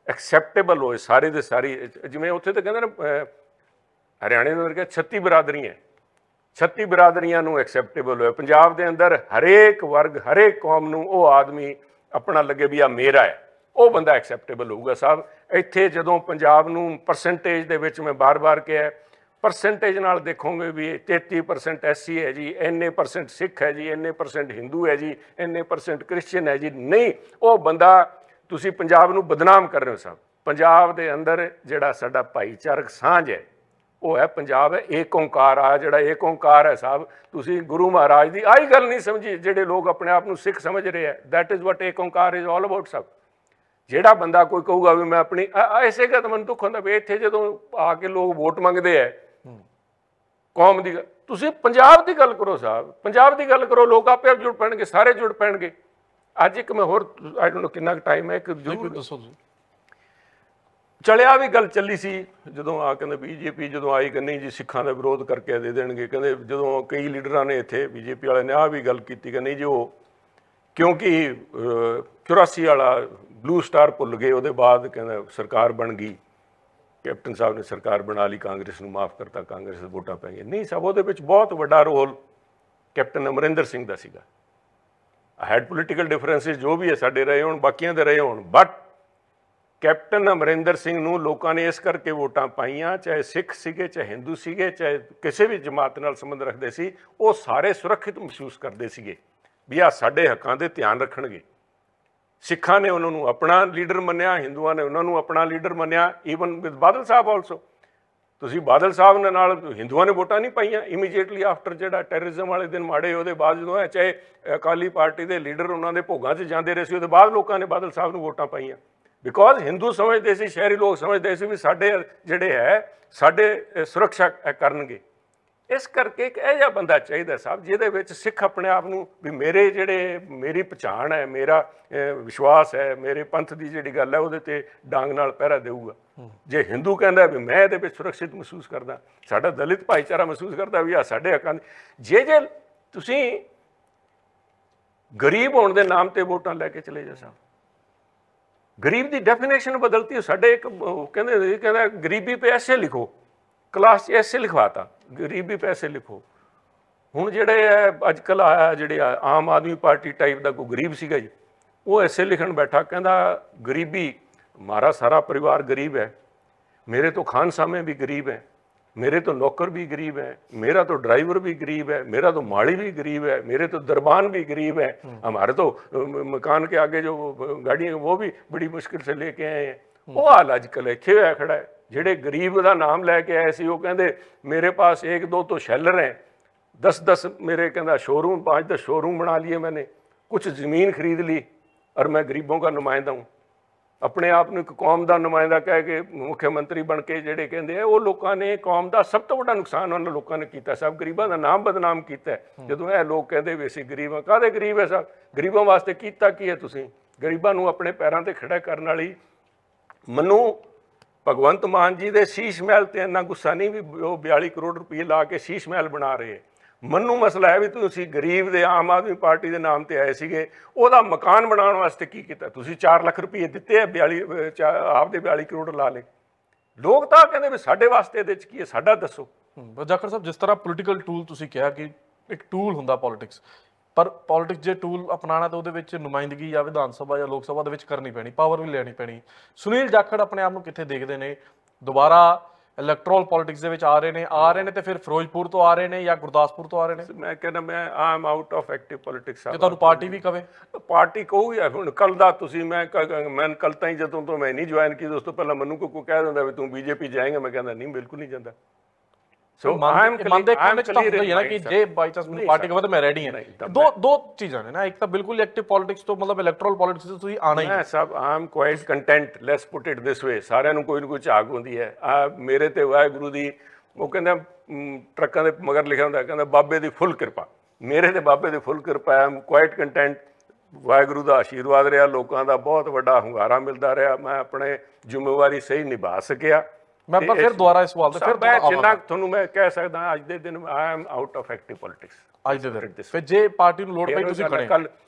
ਐਕਸੈਪਟੇਬਲ ਹੋਏ ਸਾਰੇ ਦੇ ਸਾਰੀ। ਜਿਵੇਂ ਉੱਥੇ ਤਾਂ ਕਹਿੰਦੇ ਨੇ ਹਰਿਆਣੇ ਦੇ ਅੰਦਰ 36 ਬਰਾਦਰੀਆਂ, 36 ਬਰਾਦਰੀਆਂ ਨੂੰ ਐਕਸੈਪਟੇਬਲ ਹੋਇਆ। ਪੰਜਾਬ ਦੇ ਅੰਦਰ ਹਰੇਕ ਵਰਗ, ਹਰੇਕ ਕੌਮ ਨੂੰ ਉਹ ਆਦਮੀ ਆਪਣਾ ਲੱਗੇ ਵੀ ਆ ਮੇਰਾ ਹੈ, ਉਹ ਬੰਦਾ ਐਕਸੈਪਟੇਬਲ ਹੋਊਗਾ ਸਾਹਿਬ। ਇੱਥੇ ਜਦੋਂ ਪੰਜਾਬ ਨੂੰ ਪਰਸੈਂਟੇਜ ਦੇ ਵਿੱਚ ਮੈਂ ਬਾਰ-ਬਾਰ ਕਿਹਾ, ਪਰਸੈਂਟੇਜ ਨਾਲ ਦੇਖੋਗੇ ਵੀ 33% SC ਹੈ ਜੀ, ਇੰਨੇ % ਸਿੱਖ ਹੈ ਜੀ, ਇੰਨੇ % ਹਿੰਦੂ ਹੈ ਜੀ, ਇੰਨੇ % ਕ੍ਰਿਸਚਨ ਹੈ ਜੀ, ਨਹੀਂ, ਉਹ ਬੰਦਾ ਤੁਸੀਂ ਪੰਜਾਬ ਨੂੰ ਬਦਨਾਮ ਕਰ ਰਹੇ ਹੋ ਸਾਹਿਬ। ਪੰਜਾਬ ਦੇ ਅੰਦਰ ਜਿਹੜਾ ਸਾਡਾ ਭਾਈਚਾਰਕ ਸਾਂਝ ਹੈ ਉਹ ਹੈ ਪੰਜਾਬ ਹੈ, ਏਕ ਓਂਕਾਰ ਆ, ਜਿਹੜਾ ਏਕ ਓਂਕਾਰ ਹੈ ਸਾਹਿਬ। ਤੁਸੀਂ ਗੁਰੂ ਮਹਾਰਾਜ ਦੀ ਆਹੀ ਗੱਲ ਨਹੀਂ ਸਮਝੀ, ਜਿਹੜੇ ਲੋਕ ਆਪਣੇ ਆਪ ਨੂੰ ਸਿੱਖ ਸਮਝ ਰਹੇ ਹੈ, ਦੈਟ ਇਜ਼ ਵਾਟ ਏਕ ਓਂਕਾਰ ਇਜ਼ ਆਲ ਅਬਾਊਟ ਸਾਹਿਬ। ਜਿਹੜਾ ਬੰਦਾ ਕੋਈ ਕਹੂਗਾ ਵੀ ਮੈਂ ਆਪਣੀ ਐਸੇ ਗੱਲ, ਮੈਨੂੰ ਦੁੱਖ ਹੁੰਦਾ ਵੀ ਇੱਥੇ ਜਦੋਂ ਆ ਕੇ ਲੋਕ ਵੋਟ ਮੰਗਦੇ ਹੈ ਕੌਮ ਦੀ, ਤੁਸੀਂ ਪੰਜਾਬ ਦੀ ਗੱਲ ਕਰੋ ਸਾਹਿਬ, ਪੰਜਾਬ ਦੀ ਗੱਲ ਕਰੋ, ਲੋਕ ਆਪੇ ਆਪ ਜੁੜ ਪੈਣਗੇ, ਸਾਰੇ ਜੁੜ ਪੈਣਗੇ। ਅੱਜ ਇੱਕ ਮੈਂ ਹੋਰ ਆਈ ਡੋਂਟ ਨੋ ਕਿੰਨਾ ਟਾਈਮ ਹੈ, ਇੱਕ ਜ਼ਰੂਰ ਦੱਸੋ ਤੁਸੀਂ। ਚਲਿਆ ਵੀ ਗੱਲ ਚੱਲੀ ਸੀ ਜਦੋਂ ਆ ਕਹਿੰਦੇ ਬੀਜੇਪੀ ਜਦੋਂ ਆਈ ਕਿ ਨਹੀਂ ਜੀ ਸਿੱਖਾਂ ਦਾ ਵਿਰੋਧ ਕਰਕੇ ਦੇ ਦੇਣਗੇ, ਕਹਿੰਦੇ ਜਦੋਂ ਕਈ ਲੀਡਰਾਂ ਨੇ ਇੱਥੇ ਬੀਜੇਪੀ ਵਾਲਿਆਂ ਨੇ ਆਹ ਵੀ ਗੱਲ ਕੀਤੀ ਕਿ ਨਹੀਂ ਜੀ ਉਹ क्योंकि 84 वाला ब्लू स्टार भुल गए, ਉਹਦੇ ਬਾਅਦ ਕਹਿੰਦਾ ਸਰਕਾਰ ਬਣ ਗਈ, ਕੈਪਟਨ ਸਾਹਿਬ ਨੇ ਸਰਕਾਰ ਬਣਾ ਲਈ, ਕਾਂਗਰਸ ਨੂੰ ਮਾਫ ਕਰਤਾ, ਕਾਂਗਰਸ ਦੇ ਵੋਟਾਂ ਪੈ ਗਈਆਂ। ਨਹੀਂ ਸਾਹਿਬ, ਉਹਦੇ ਵਿੱਚ ਬਹੁਤ ਵੱਡਾ ਰੋਲ ਕੈਪਟਨ ਅਮਰਿੰਦਰ ਸਿੰਘ ਦਾ ਸੀਗਾ। ਹੈਡ ਪੋਲੀਟੀਕਲ ਡਿਫਰੈਂਸਿਸ ਜੋ ਵੀ ਹੈ ਸਾਡੇ ਰਹੇ ਹੋਣ, ਬਾਕੀਆਂ ਦੇ ਰਹੇ ਹੋਣ, ਬਟ ਕੈਪਟਨ ਅਮਰਿੰਦਰ ਸਿੰਘ ਨੂੰ ਲੋਕਾਂ ਨੇ ਇਸ ਕਰਕੇ ਵੋਟਾਂ ਪਾਈਆਂ, ਚਾਹੇ ਸਿੱਖ ਸੀਗੇ, ਚਾਹੇ ਹਿੰਦੂ ਸੀਗੇ, ਚਾਹੇ ਕਿਸੇ ਵੀ ਜਮਾਤ ਨਾਲ ਸੰਬੰਧ ਰੱਖਦੇ ਸੀ, ਉਹ ਸਾਰੇ ਸੁਰੱਖਿਅਤ ਮਹਿਸੂਸ ਕਰਦੇ ਸੀਗੇ ਵੀ ਆਹ ਸਾਡੇ ਹੱਕਾਂ ਦੇ ਧਿਆਨ ਰੱਖਣਗੇ। ਸਿੱਖਾਂ ਨੇ ਉਹਨਾਂ ਨੂੰ ਆਪਣਾ ਲੀਡਰ ਮੰਨਿਆ, ਹਿੰਦੂਆਂ ਨੇ ਉਹਨਾਂ ਨੂੰ ਆਪਣਾ ਲੀਡਰ ਮੰਨਿਆ, even with Badal Sahib also. ਤੁਸੀਂ ਬਾਦਲ ਸਾਹਿਬ ਦੇ ਨਾਲ ਹਿੰਦੂਆਂ ਨੇ ਵੋਟਾਂ ਨਹੀਂ ਪਾਈਆਂ ਇਮੀਡੀਏਟਲੀ ਆਫਟਰ ਜਿਹੜਾ ਟੈਰਰਿਜ਼ਮ ਵਾਲੇ ਦਿਨ ਮਾੜੇ, ਉਹਦੇ ਬਾਅਦ ਜਦੋਂ ਹੈ ਚਾਹੇ ਅਕਾਲੀ ਪਾਰਟੀ ਦੇ ਲੀਡਰ ਉਹਨਾਂ ਦੇ ਭੋਗਾਂ 'ਚ ਜਾਂਦੇ ਰਹੇ ਸੀ, ਉਹਦੇ ਬਾਅਦ ਲੋਕਾਂ ਨੇ ਬਾਦਲ ਸਾਹਿਬ ਨੂੰ ਵੋਟਾਂ ਪਾਈਆਂ। ਬਿਕੋਜ਼ ਹਿੰਦੂ ਸਮਝਦੇ ਸੀ, ਸ਼ਹਿਰੀ ਲੋਕ ਸਮਝਦੇ ਸੀ ਵੀ ਸਾਡੇ ਜਿਹੜੇ ਹੈ ਸਾਡੇ ਸੁਰੱਖਿਆ ਕਰਨਗੇ। ਇਸ ਕਰਕੇ ਇੱਕ ਇਹੋ ਜਿਹਾ ਬੰਦਾ ਚਾਹੀਦਾ ਸਾਹਿਬ ਜਿਹਦੇ ਵਿੱਚ ਸਿੱਖ ਆਪਣੇ ਆਪ ਨੂੰ ਵੀ ਮੇਰੇ ਜਿਹੜੇ ਮੇਰੀ ਪਛਾਣ ਹੈ, ਮੇਰਾ ਵਿਸ਼ਵਾਸ ਹੈ, ਮੇਰੇ ਪੰਥ ਦੀ ਜਿਹੜੀ ਗੱਲ ਹੈ ਉਹਦੇ 'ਤੇ ਡਾਂਗ ਨਾਲ ਪਹਿਰਾ ਦੇਊਗਾ। ਜੇ ਹਿੰਦੂ ਕਹਿੰਦਾ ਵੀ ਮੈਂ ਇਹਦੇ ਵਿੱਚ ਸੁਰੱਖਿਅਤ ਮਹਿਸੂਸ ਕਰਦਾ, ਸਾਡਾ ਦਲਿਤ ਭਾਈਚਾਰਾ ਮਹਿਸੂਸ ਕਰਦਾ ਵੀ ਆ ਸਾਡੇ ਹੱਕਾਂ ਜੇ ਤੁਸੀਂ ਗਰੀਬ ਹੋਣ ਦੇ ਨਾਮ 'ਤੇ ਵੋਟਾਂ ਲੈ ਕੇ ਚਲੇ ਜਾ ਸਾਹਿਬ। ਗਰੀਬ ਦੀ ਡੈਫੀਨੇਸ਼ਨ ਬਦਲਤੀ। ਸਾਡੇ ਇੱਕ ਕਹਿੰਦਾ ਗਰੀਬੀ पे ऐसे लिखो, क्लास 'ਚ ऐसे ਲਿਖਵਾਤਾ, ਗਰੀਬੀ पे ऐसे लिखो। ਹੁਣ ਜਿਹੜੇ ਹੈ ਅੱਜ ਕੱਲ੍ਹ ਆਇਆ ਜਿਹੜੇ ਆਮ ਆਦਮੀ ਪਾਰਟੀ ਟਾਈਪ ਦਾ ਕੋਈ ਗਰੀਬ ਸੀਗਾ ਜੀ, ਉਹ ਐਸੇ ਲਿਖਣ ਬੈਠਾ, ਕਹਿੰਦਾ ਗਰੀਬੀ हमारा सारा परिवार गरीब है, मेरे तो खानसामे भी गरीब हैं, मेरे तो नौकर भी गरीब हैं, मेरा तो ड्राइवर भी गरीब है, मेरा तो माली भी गरीब है, मेरे तो दरबान भी गरीब है, हमारे तो मकान के आगे जो गाड़ियाँ वो भी बड़ी मुश्किल से लेके आए हैं। वो हाल अजकल इत्थे होया खड़ा है। ਜਿਹੜੇ गरीब का नाम लैके आए सी, वो कहते मेरे पास 1-2 तो शैलर हैं, 10-10 मेरे कहना शोरूम, 5-10 शोरूम बना लिए मैंने, कुछ ज़मीन खरीद ली और मैं गरीबों का नुमाइंदा हूँ। अपने आप ਨੂੰ ਇੱਕ ਕੌਮ ਦਾ ਨੁਮਾਇੰਦਾ ਕਹਿ ਕੇ ਮੁੱਖ ਮੰਤਰੀ ਬਣ ਕੇ ਜਿਹੜੇ ਕਹਿੰਦੇ ਆ, ਉਹ ਲੋਕਾਂ ਨੇ ਕੌਮ ਦਾ ਸਭ ਤੋਂ ਵੱਡਾ ਨੁਕਸਾਨ ਉਹਨਾਂ ਲੋਕਾਂ ਨੇ ਕੀਤਾ। ਸਭ ਗਰੀਬਾਂ ਦਾ ਨਾਮ ਬਦਨਾਮ ਕੀਤਾ। ਜਦੋਂ ਇਹ ਲੋਕ ਕਹਿੰਦੇ ਵੀ ਅਸੀਂ ਗਰੀਬ ਹਾਂ, ਕਾਹਦੇ ਗਰੀਬ ਹੈ ਸਾਹਿਬ? ਗਰੀਬਾਂ ਵਾਸਤੇ ਕੀਤਾ ਕੀ ਹੈ ਤੁਸੀਂ? ਗਰੀਬਾਂ ਨੂੰ ਆਪਣੇ ਪੈਰਾਂ 'ਤੇ ਖੜਾ ਕਰਨ ਵਾਲੀ ਮੈਨੂੰ ਭਗਵੰਤ ਮਾਨ ਜੀ ਦੇ ਸ਼ੀਸ਼ ਮਹਿਲ 'ਤੇ ਇੰਨਾ ਗੁੱਸਾ ਨਹੀਂ ਵੀ ਉਹ 42 ਕਰੋੜ ਰੁਪਏ ਲਾ ਕੇ ਸ਼ੀਸ਼ ਮਹਿਲ ਬਣਾ ਰਹੇ। ਮੈਨੂੰ ਮਸਲਾ ਹੈ ਵੀ ਤੁਸੀਂ ਗਰੀਬ ਦੇ ਆਮ ਆਦਮੀ ਪਾਰਟੀ ਦੇ ਨਾਮ ਤੇ ਆਏ ਸੀਗੇ, ਉਹਦਾ ਮਕਾਨ ਬਣਾਉਣ ਵਾਸਤੇ ਕੀ ਕੀਤਾ? ਤੁਸੀਂ 4 ਲੱਖ ਰੁਪਏ ਦਿੱਤੇ ਆ, 42 ਕਰੋੜ ਲਾ ਲਏ। ਲੋਕ ਤਾਂ ਕਹਿੰਦੇ ਵੀ ਸਾਡੇ ਵਾਸਤੇ ਇਹਦੇ 'ਚ ਕੀ ਹੈ, ਸਾਡਾ ਦੱਸੋ। ਜਾਖੜ ਸਾਹਿਬ, ਜਿਸ ਤਰ੍ਹਾਂ ਪੋਲੀਟੀਕਲ ਟੂਲ ਤੁਸੀਂ ਕਿਹਾ ਕਿ ਇੱਕ ਟੂਲ ਹੁੰਦਾ ਪੋਲੀਟਿਕਸ, ਪਰ ਪੋਲੀਟਿਕਸ ਜੇ ਟੂਲ ਅਪਣਾਉਣਾ ਤਾਂ ਉਹਦੇ ਵਿੱਚ ਨੁਮਾਇੰਦਗੀ ਜਾਂ ਵਿਧਾਨ ਸਭਾ ਜਾਂ ਲੋਕ ਸਭਾ ਦੇ ਵਿੱਚ ਕਰਨੀ ਪੈਣੀ, ਪਾਵਰ ਵੀ ਲੈਣੀ ਪੈਣੀ। ਸੁਨੀਲ ਜਾਖੜ ਆਪਣੇ ਆਪ ਨੂੰ ਕਿੱਥੇ ਦੇਖਦੇ ਨੇ? ਦੁਬਾਰਾ ਇਲੈਕਟਰਲ ਪੋਲਿਟਿਕਸ ਦੇ ਵਿੱਚ ਆ ਰਹੇ ਨੇ ਤੇ ਫਿਰ ਫਿਰੋਜ਼ਪੁਰ ਤੋਂ ਆ ਰਹੇ ਨੇ ਜਾਂ ਗੁਰਦਾਸਪੁਰ ਤੋਂ ਆ ਰਹੇ ਨੇ? ਮੈਂ ਕਹਿੰਦਾ ਮੈਂ ਆਮ ਆਊਟ ਆਫ ਐਕਟਿਵ ਪੋਲਿਟਿਕਸ। ਜੇ ਤੁਹਾਨੂੰ ਪਾਰਟੀ ਵੀ ਕਵੇ? ਪਾਰਟੀ ਕਹੂਗੀ ਹੁਣ ਕੱਲ ਦਾ ਤੁਸੀਂ ਮੈਂ ਕੱਲ ਤਾਂ ਹੀ ਜਦੋਂ ਤੋਂ ਮੈਂ ਨਹੀਂ ਜੁਆਇਨ ਕੀਤੀ, ਉਸ ਤੋਂ ਪਹਿਲਾਂ ਮੈਨੂੰ ਕੋਈ ਕਹਿ ਦਿੰਦਾ ਵੀ ਤੂੰ ਬੀਜੇਪੀ ਜਾਏਗਾ, ਮੈਂ ਕਹਿੰਦਾ ਨਹੀਂ, ਬਿਲਕੁਲ ਨਹੀਂ ਜਾਂਦਾ। ਸੋ ਆਮ ਕਲੀਅਰ ਕਿ ਜੇ ਬਾਈ ਚਾਂਸ ਮੈਨੂੰ ਪਾਰਟੀ ਕਵੇ ਤਾਂ ਮੈਂ ਰੈਡੀ ਹਾਂ। ਦੋ ਚੀਜ਼ਾਂ ਨੇ ਨਾ, ਇੱਕ ਤਾਂ ਬਿਲਕੁਲ ਐਕਟਿਵ ਪੋਲਿਟਿਕਸ ਤੋਂ ਮਤਲਬ ਇਲੈਕਟਰਲ ਪੋਲਿਟਿਕਸ ਤੋਂ ਤੁਸੀਂ ਆਣਾ ਹੀ। ਮੈਂ ਸਭ am quite content, let's put it this way. ਸਾਰਿਆਂ ਨੂੰ ਕੋਈ ਨਾ ਕੋਈ ਝਾਕ ਹੁੰਦੀ ਹੈ। ਮੇਰੇ ਤੇ ਵਾਹਿਗੁਰੂ ਦੀ, ਉਹ ਕਹਿੰਦਾ ਟਰੱਕਾਂ ਦੇ ਮਗਰ ਲਿਖਿਆ ਹੁੰਦਾ, ਕਹਿੰਦਾ ਬਾਬੇ ਦੀ ਫੁੱਲ ਕਿਰਪਾ। ਮੇਰੇ ਤੇ ਬਾਬੇ ਦੀ ਫੁੱਲ ਕਿਰਪਾ ਹੈ। ਕੁਆਇਟ ਕੰਟੈਂਟ, ਵਾਹਿਗੁਰੂ ਦਾ ਆਸ਼ੀਰਵਾਦ ਰਿਹਾ, ਲੋਕਾਂ ਦਾ ਬਹੁਤ ਵੱਡਾ ਹੁੰਗਾਰਾ ਮਿਲਦਾ ਰਿਹਾ, ਮੈਂ ਆਪਣੇ ਜ਼ਿੰਮੇਵਾਰੀ ਸਹੀ ਨਿਭਾ ਸਕਿਆ। ਮੈਂ ਪਰ ਫਿਰ ਦੁਬਾਰਾ ਇਸ ਸਵਾਲ ਤੇ ਫਿਰ ਜਿੰਨਾ ਤੁਹਾਨੂੰ ਮੈਂ ਕਹਿ ਸਕਦਾ, ਅੱਜ ਦੇ ਦਿਨ I am out of active politics. ਅੱਜ ਦੇ ਦਿਨ ਫਿਰ ਜੇ ਪਾਰਟੀ ਨੂੰ ਲੋੜ ਪਈ ਤੁਸੀਂ ਖੜੇ।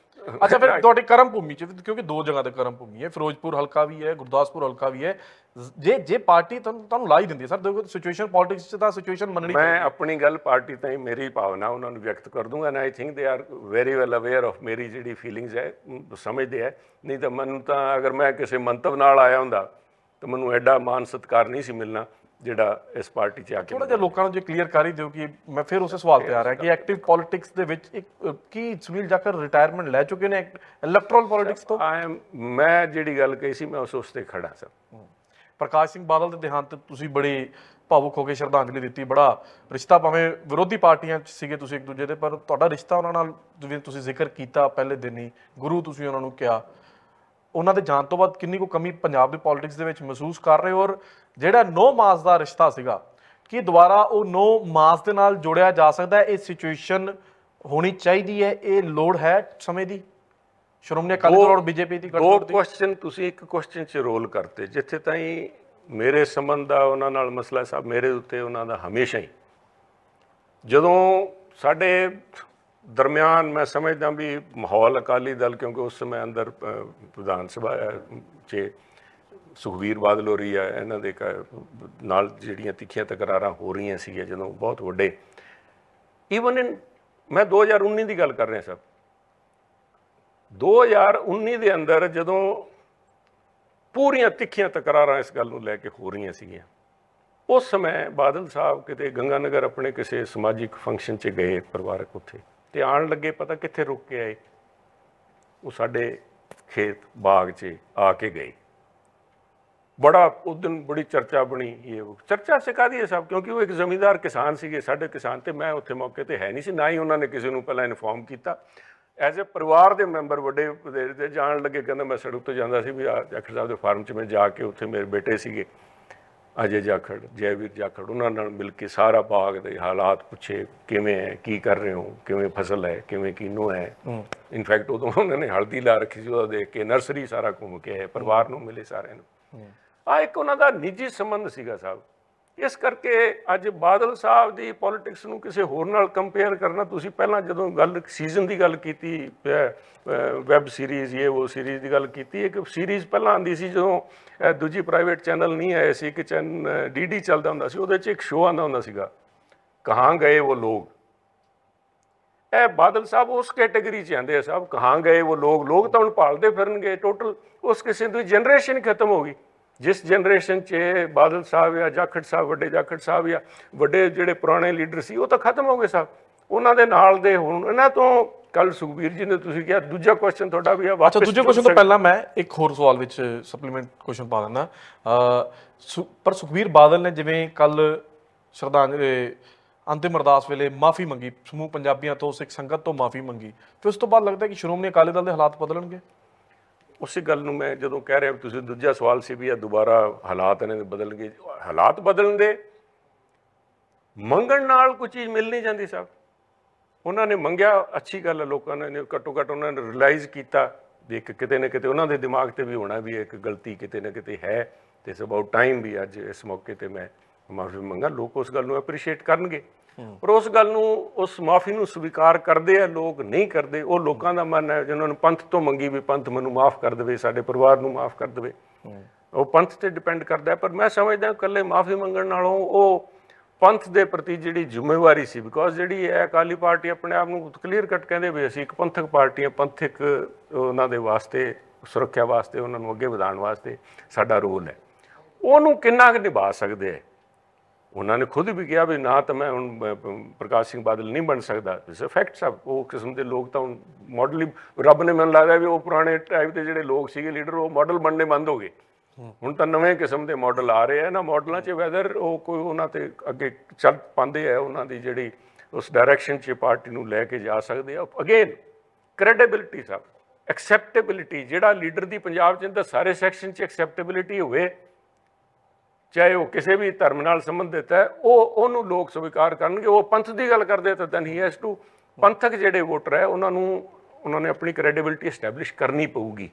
ਅੱਛਾ, ਫਿਰ ਤੁਹਾਡੀ ਕਰਮ ਭੂਮੀ 'ਚ, ਕਿਉਂਕਿ 2 ਜਗ੍ਹਾ ਤੇ ਕਰਮ ਭੂਮੀ ਹੈ, ਫਿਰੋਜ਼ਪੁਰ ਹਲਕਾ ਵੀ ਹੈ, ਗੁਰਦਾਸਪੁਰ ਹਲਕਾ ਵੀ ਹੈ, ਜੇ ਪਾਰਟੀ ਤੁਹਾਨੂੰ ਲਾ ਹੀ ਦਿੰਦੀ ਹੈ ਸਰ, ਦੇਖੋ ਸਿਚੁਏਸ਼ਨ ਪੋਲਿਟਿਕਸ 'ਚ ਤਾਂ ਸਿਚੁਏਸ਼ਨ ਮੰਨਣੀ। ਮੈਂ ਆਪਣੀ ਗੱਲ ਪਾਰਟੀ ਤਾਈਂ ਮੇਰੀ ਭਾਵਨਾ ਉਹਨਾਂ ਨੂੰ ਵਿਅਕਤ ਕਰ ਦੂੰਗਾ, ਐਂਡ ਆਈ ਥਿੰਕ ਦੇ are very well aware of ਮੇਰੀ ਜਿਹੜੀ ਫੀਲਿੰਗਸ ਹੈ, ਸਮਝਦੇ ਹੈ। ਨਹੀਂ ਤਾਂ ਮੈਨੂੰ ਤਾਂ ਅਗਰ ਮੈਂ ਕਿਸੇ ਮੰਤਵ ਨਾਲ ਆਇਆ ਹੁੰਦਾ ਤਾਂ ਮੈਨੂੰ ਐਡਾ ਮਾਨ ਸਤਿਕਾਰ ਨਹੀਂ ਸੀ ਮਿਲਣਾ ਜਿਹੜਾ ਇਸ ਪਾਰਟੀ 'ਚ ਆ ਕੇ। ਥੋੜਾ ਜਿਹਾ ਲੋਕਾਂ ਨੂੰ ਜੇ ਕਲੀਅਰ ਕਰ ਹੀ ਦਿਓ ਕਿ ਮੈਂ ਫਿਰ ਉਸੇ ਸਵਾਲ ਤੇ ਆ ਰਿਹਾ ਕਿ ਐਕਟਿਵ ਪੋਲਿਟਿਕਸ ਦੇ ਵਿੱਚ ਇੱਕ ਕੀ ਸੁਨੀਲ ਜਾਖੜ ਰਿਟਾਇਰਮੈਂਟ ਲੈ ਚੁੱਕੇ ਨੇ ਇਲੈਕਟਰਲ ਪੋਲਿਟਿਕਸ ਤੋਂ? ਮੈਂ ਜਿਹੜੀ ਗੱਲ ਕਹੀ ਸੀ ਮੈਂ ਉਸ ਤੇ ਖੜਾ ਸਰ। ਪ੍ਰਕਾਸ਼ ਸਿੰਘ ਬਾਦਲ ਦੇ ਦੇਹਾਂਤ ਤੇ ਤੁਸੀਂ ਬੜੀ ਭਾਵੁਕ ਹੋ ਕੇ ਸ਼ਰਧਾਂਜਲੀ ਦਿੱਤੀ। ਬੜਾ ਰਿਸ਼ਤਾ, ਭਾਵੇਂ ਵਿਰੋਧੀ ਪਾਰਟੀਆਂ 'ਚ ਸੀਗੇ ਤੁਸੀਂ ਇੱਕ ਦੂਜੇ ਦੇ, ਪਰ ਤੁਹਾਡਾ ਰਿਸ਼ਤਾ ਉਹਨਾਂ ਨਾਲ ਜਿਵੇਂ ਤੁਸੀਂ ਜ਼ਿਕਰ ਕੀਤਾ ਪਹਿਲੇ ਦਿਨ ਹੀ, ਗੁਰੂ ਤੁਸੀਂ ਉਹਨਾਂ ਨੂੰ ਕਿਹਾ। ਉਹਨਾਂ ਦੇ ਜਾਣ ਤੋਂ ਬਾਅਦ ਕਿੰਨੀ ਕੁ ਕਮੀ ਪੰਜਾਬ ਦੀ ਪੋਲਿਟਿਕਸ ਦੇ ਵਿੱਚ ਮਹਿਸੂਸ ਕਰ ਰਹੇ ਹੋ? ਔਰ ਜਿਹੜਾ 9 ਮਾਸ ਦਾ ਰਿਸ਼ਤਾ ਸੀਗਾ, ਕੀ ਦੁਬਾਰਾ ਉਹ 9 ਮਾਸ ਦੇ ਨਾਲ ਜੋੜਿਆ ਜਾ ਸਕਦਾ ਹੈ? ਇਹ ਸਿਚੁਏਸ਼ਨ ਹੋਣੀ ਚਾਹੀਦੀ ਹੈ, ਇਹ ਲੋੜ ਹੈ ਸਮੇਂ ਦੀ? ਸ਼੍ਰੋਮਣੀ ਅਕਾਲੀ ਦਲ ਔਰ ਬੀਜੇਪੀ ਦੀ 2 ਕੁਐਸਚਨ ਤੁਸੀਂ ਇੱਕ ਕੁਐਸਚਨ 'ਚ ਰੋਲ ਕਰਤੇ। ਜਿੱਥੇ ਤਾਈਂ ਮੇਰੇ ਸੰਬੰਧ ਦਾ ਉਹਨਾਂ ਨਾਲ ਮਸਲਾ ਸਾਹਿਬ, ਮੇਰੇ ਉੱਤੇ ਉਹਨਾਂ ਦਾ ਹਮੇਸ਼ਾ ਹੀ, ਜਦੋਂ ਸਾਡੇ दरम्यान मैं समझदा भी माहौल अकाली दल, क्योंकि उस समय अंदर विधान सभा च सुखबीर बादल हो रही है, इन्हां दे नाल जिहड़ियां तिखियां तकरारां हो रही सी जदों बहुत वड्डे, ईवन इन मैं 2019 की गल कर रहा सब, 2019 के अंदर जदों पूरियां तिखियां तकरारां इस गल नूं लैके हो रही सीगियां, उस समय बादल साहब किते गंगानगर अपने किसी समाजिक फंक्शन च गए परिवारक, उत्थे ते आण लगे पता कित्थे रुक के आए, वो साडे खेत बाग च आके गए। बड़ा उस दिन बड़ी चर्चा बनी, ये वो चर्चा सिखाती है साहब, क्योंकि वो एक जमींदार किसान सीगे, साडे किसान ते मैं उत्थे मौके ते है नहीं सी, ना ही उन्होंने किसी नूं पहलां इन्फॉर्म किया। एज ए परिवार के मैंबर बड़े वधेरे ते जाण लगे, कहंदा मैं सड़क तो जांदा सी भी जाखड़ साहब के फार्म च मैं जाके उत्थे मेरे बेटे सीगे अजय जाखड़, जयवीर जाखड़, उन्होंने नाल मिल के सारा बाग के हालात पूछे, किवें है, की कर रहे हो, किवें फसल है, किवें कीनू है। इनफैक्ट उदों उन्होंने हल्दी ला रखी सी, उहदा देख के नर्सरी सारा घूम के आए, परिवार नूं मिले सारे नूं। आ एक उन्हां दा निजी संबंध सीगा साहब। इस करके अज बादल साहब की पॉलिटिक्स नूं किसी होर नाल कंपेयर करना, तुसीं पहलां जदों गल सीजन की गल कीती, वैब सीरीज़ ये वो सीरीज़ की गल कीती, एक सीरीज़ पहलां आंदी सी जदों दूजी प्राइवेट चैनल नहीं आए सी, कि चैन DD चलदा हुंदा सी, उहदे च एक शो आंदा हुंदा सीगा, कहाँ गए वो लोग। ए बादल साहब उस कैटेगरी च आंदे साहब, कहाँ गए वो लोग तो हुण भालदे फिरनगे। टोटल उस किस्म की जनरेशन खत्म हो गई, जिस जनरेशन च बादल साहब या जाखड़ साहब, वड्डे जाखड़ साहब या वड्डे जिहड़े पुराने लीडर सी, वो तो खत्म हो गए साहब। उन्हां दे नाल दे हुण इन्हां तो कल सुखबीर जी ने तुसीं किहा, दूजा क्वेश्चन तुहाडा भी आ वापस। अच्छा, दूजे क्वेश्चन तो पहला मैं एक होर सवाल विच सप्लीमेंट क्वेश्चन पा दिंदा, पर सुखबीर बादल ने जिवें कल श्रद्धांजलि अंतिम अरदास वेले माफ़ी मंगी, समूह पंजाबियों तो सिख संगत तो माफ़ी मंगी, फिर उस तो बाद लगता है कि श्रोमणी अकाली दल के हालात बदलणगे। उस गल नूं मैं जदों कह रहा तुसीं दूजा सवाल सी भी दोबारा हालात इन्हां दे बदलणगे, हालात बदलण दे मंगण नाल कोई चीज़ मिल नहीं जाती साहब। उन्होंने मंगया, अच्छी गल है, लोगों ने घट्टो घट्ट उन्होंने रियलाइज़ किया भी एक किते ना किते उन्होंने दिमाग ते भी होना भी एक गलती किते ना किते है, तो इट्स अबाउट टाइम भी अज इस मौके पर मैं माफ़ी मंगा। लोग उस गल नूं एप्रीशिएट करनगे, पर उस गल नूं उस माफ़ी नूं स्वीकार करते हैं लोग, नहीं करते, वो लोगों का मन है जिन्होंने पंथ तो मंगी भी पंथ मैनूं माफ़ कर दे, साडे परिवार नूं माफ़ कर दे, वो पंथ ते डिपेंड करता है। पर मैं समझदा कल्ले माफ़ी मंगण नालों वो पंथ के प्रति जी जिम्मेवारी सी, बिकॉज जी है अकाली पार्टी अपने आप को क्लीयर कट कहते भी असीं एक पंथक पार्टी है, पंथक उन्होंने वास्ते सुरक्षा वास्ते उन्होंने अगे वधाउण वास्ते साडा रोल है, उन्होंने किन्ना क निभा सकते हैं। उन्होंने खुद भी कहा भी ना तो मैं हुण प्रकाश सिंह बादल नहीं बन सकता, इट्स फैक्ट साहब। वो किस्म के लोग तो हुण मॉडल ही रब ने मैनूं लगदा भी वो पुराने टाइप के जिहड़े लोग सीगे लीडर, वो मॉडल बनने बंद हो गए। हुण तो नवे किस्म के मॉडल आ रहे हैं, ना मॉडलों च वैदर वो कोई उन्हां ते अगे चल पाते है, उन्हां दी जिहड़ी उस डायरैक्शन च पार्टी नूं लैके जा सकते हैं। अगेन क्रेडिबिलिटी साहब, एक्सैप्टेबिलिटी, जिहड़ा लीडर की पंजाब च इंदा सारे सैक्शन च एक्सैप्टेबिलिटी होवे, चाहे वो किसी भी धर्म नाल संबंधित है, वो लोग स्वीकार करनगे। वो पंथ की गल करते तो दैन ही हैज़ टू, पंथक जिहड़े वोटर है उन्होंने अपनी क्रेडिबिलिटी एस्टैबलिश करनी पऊगी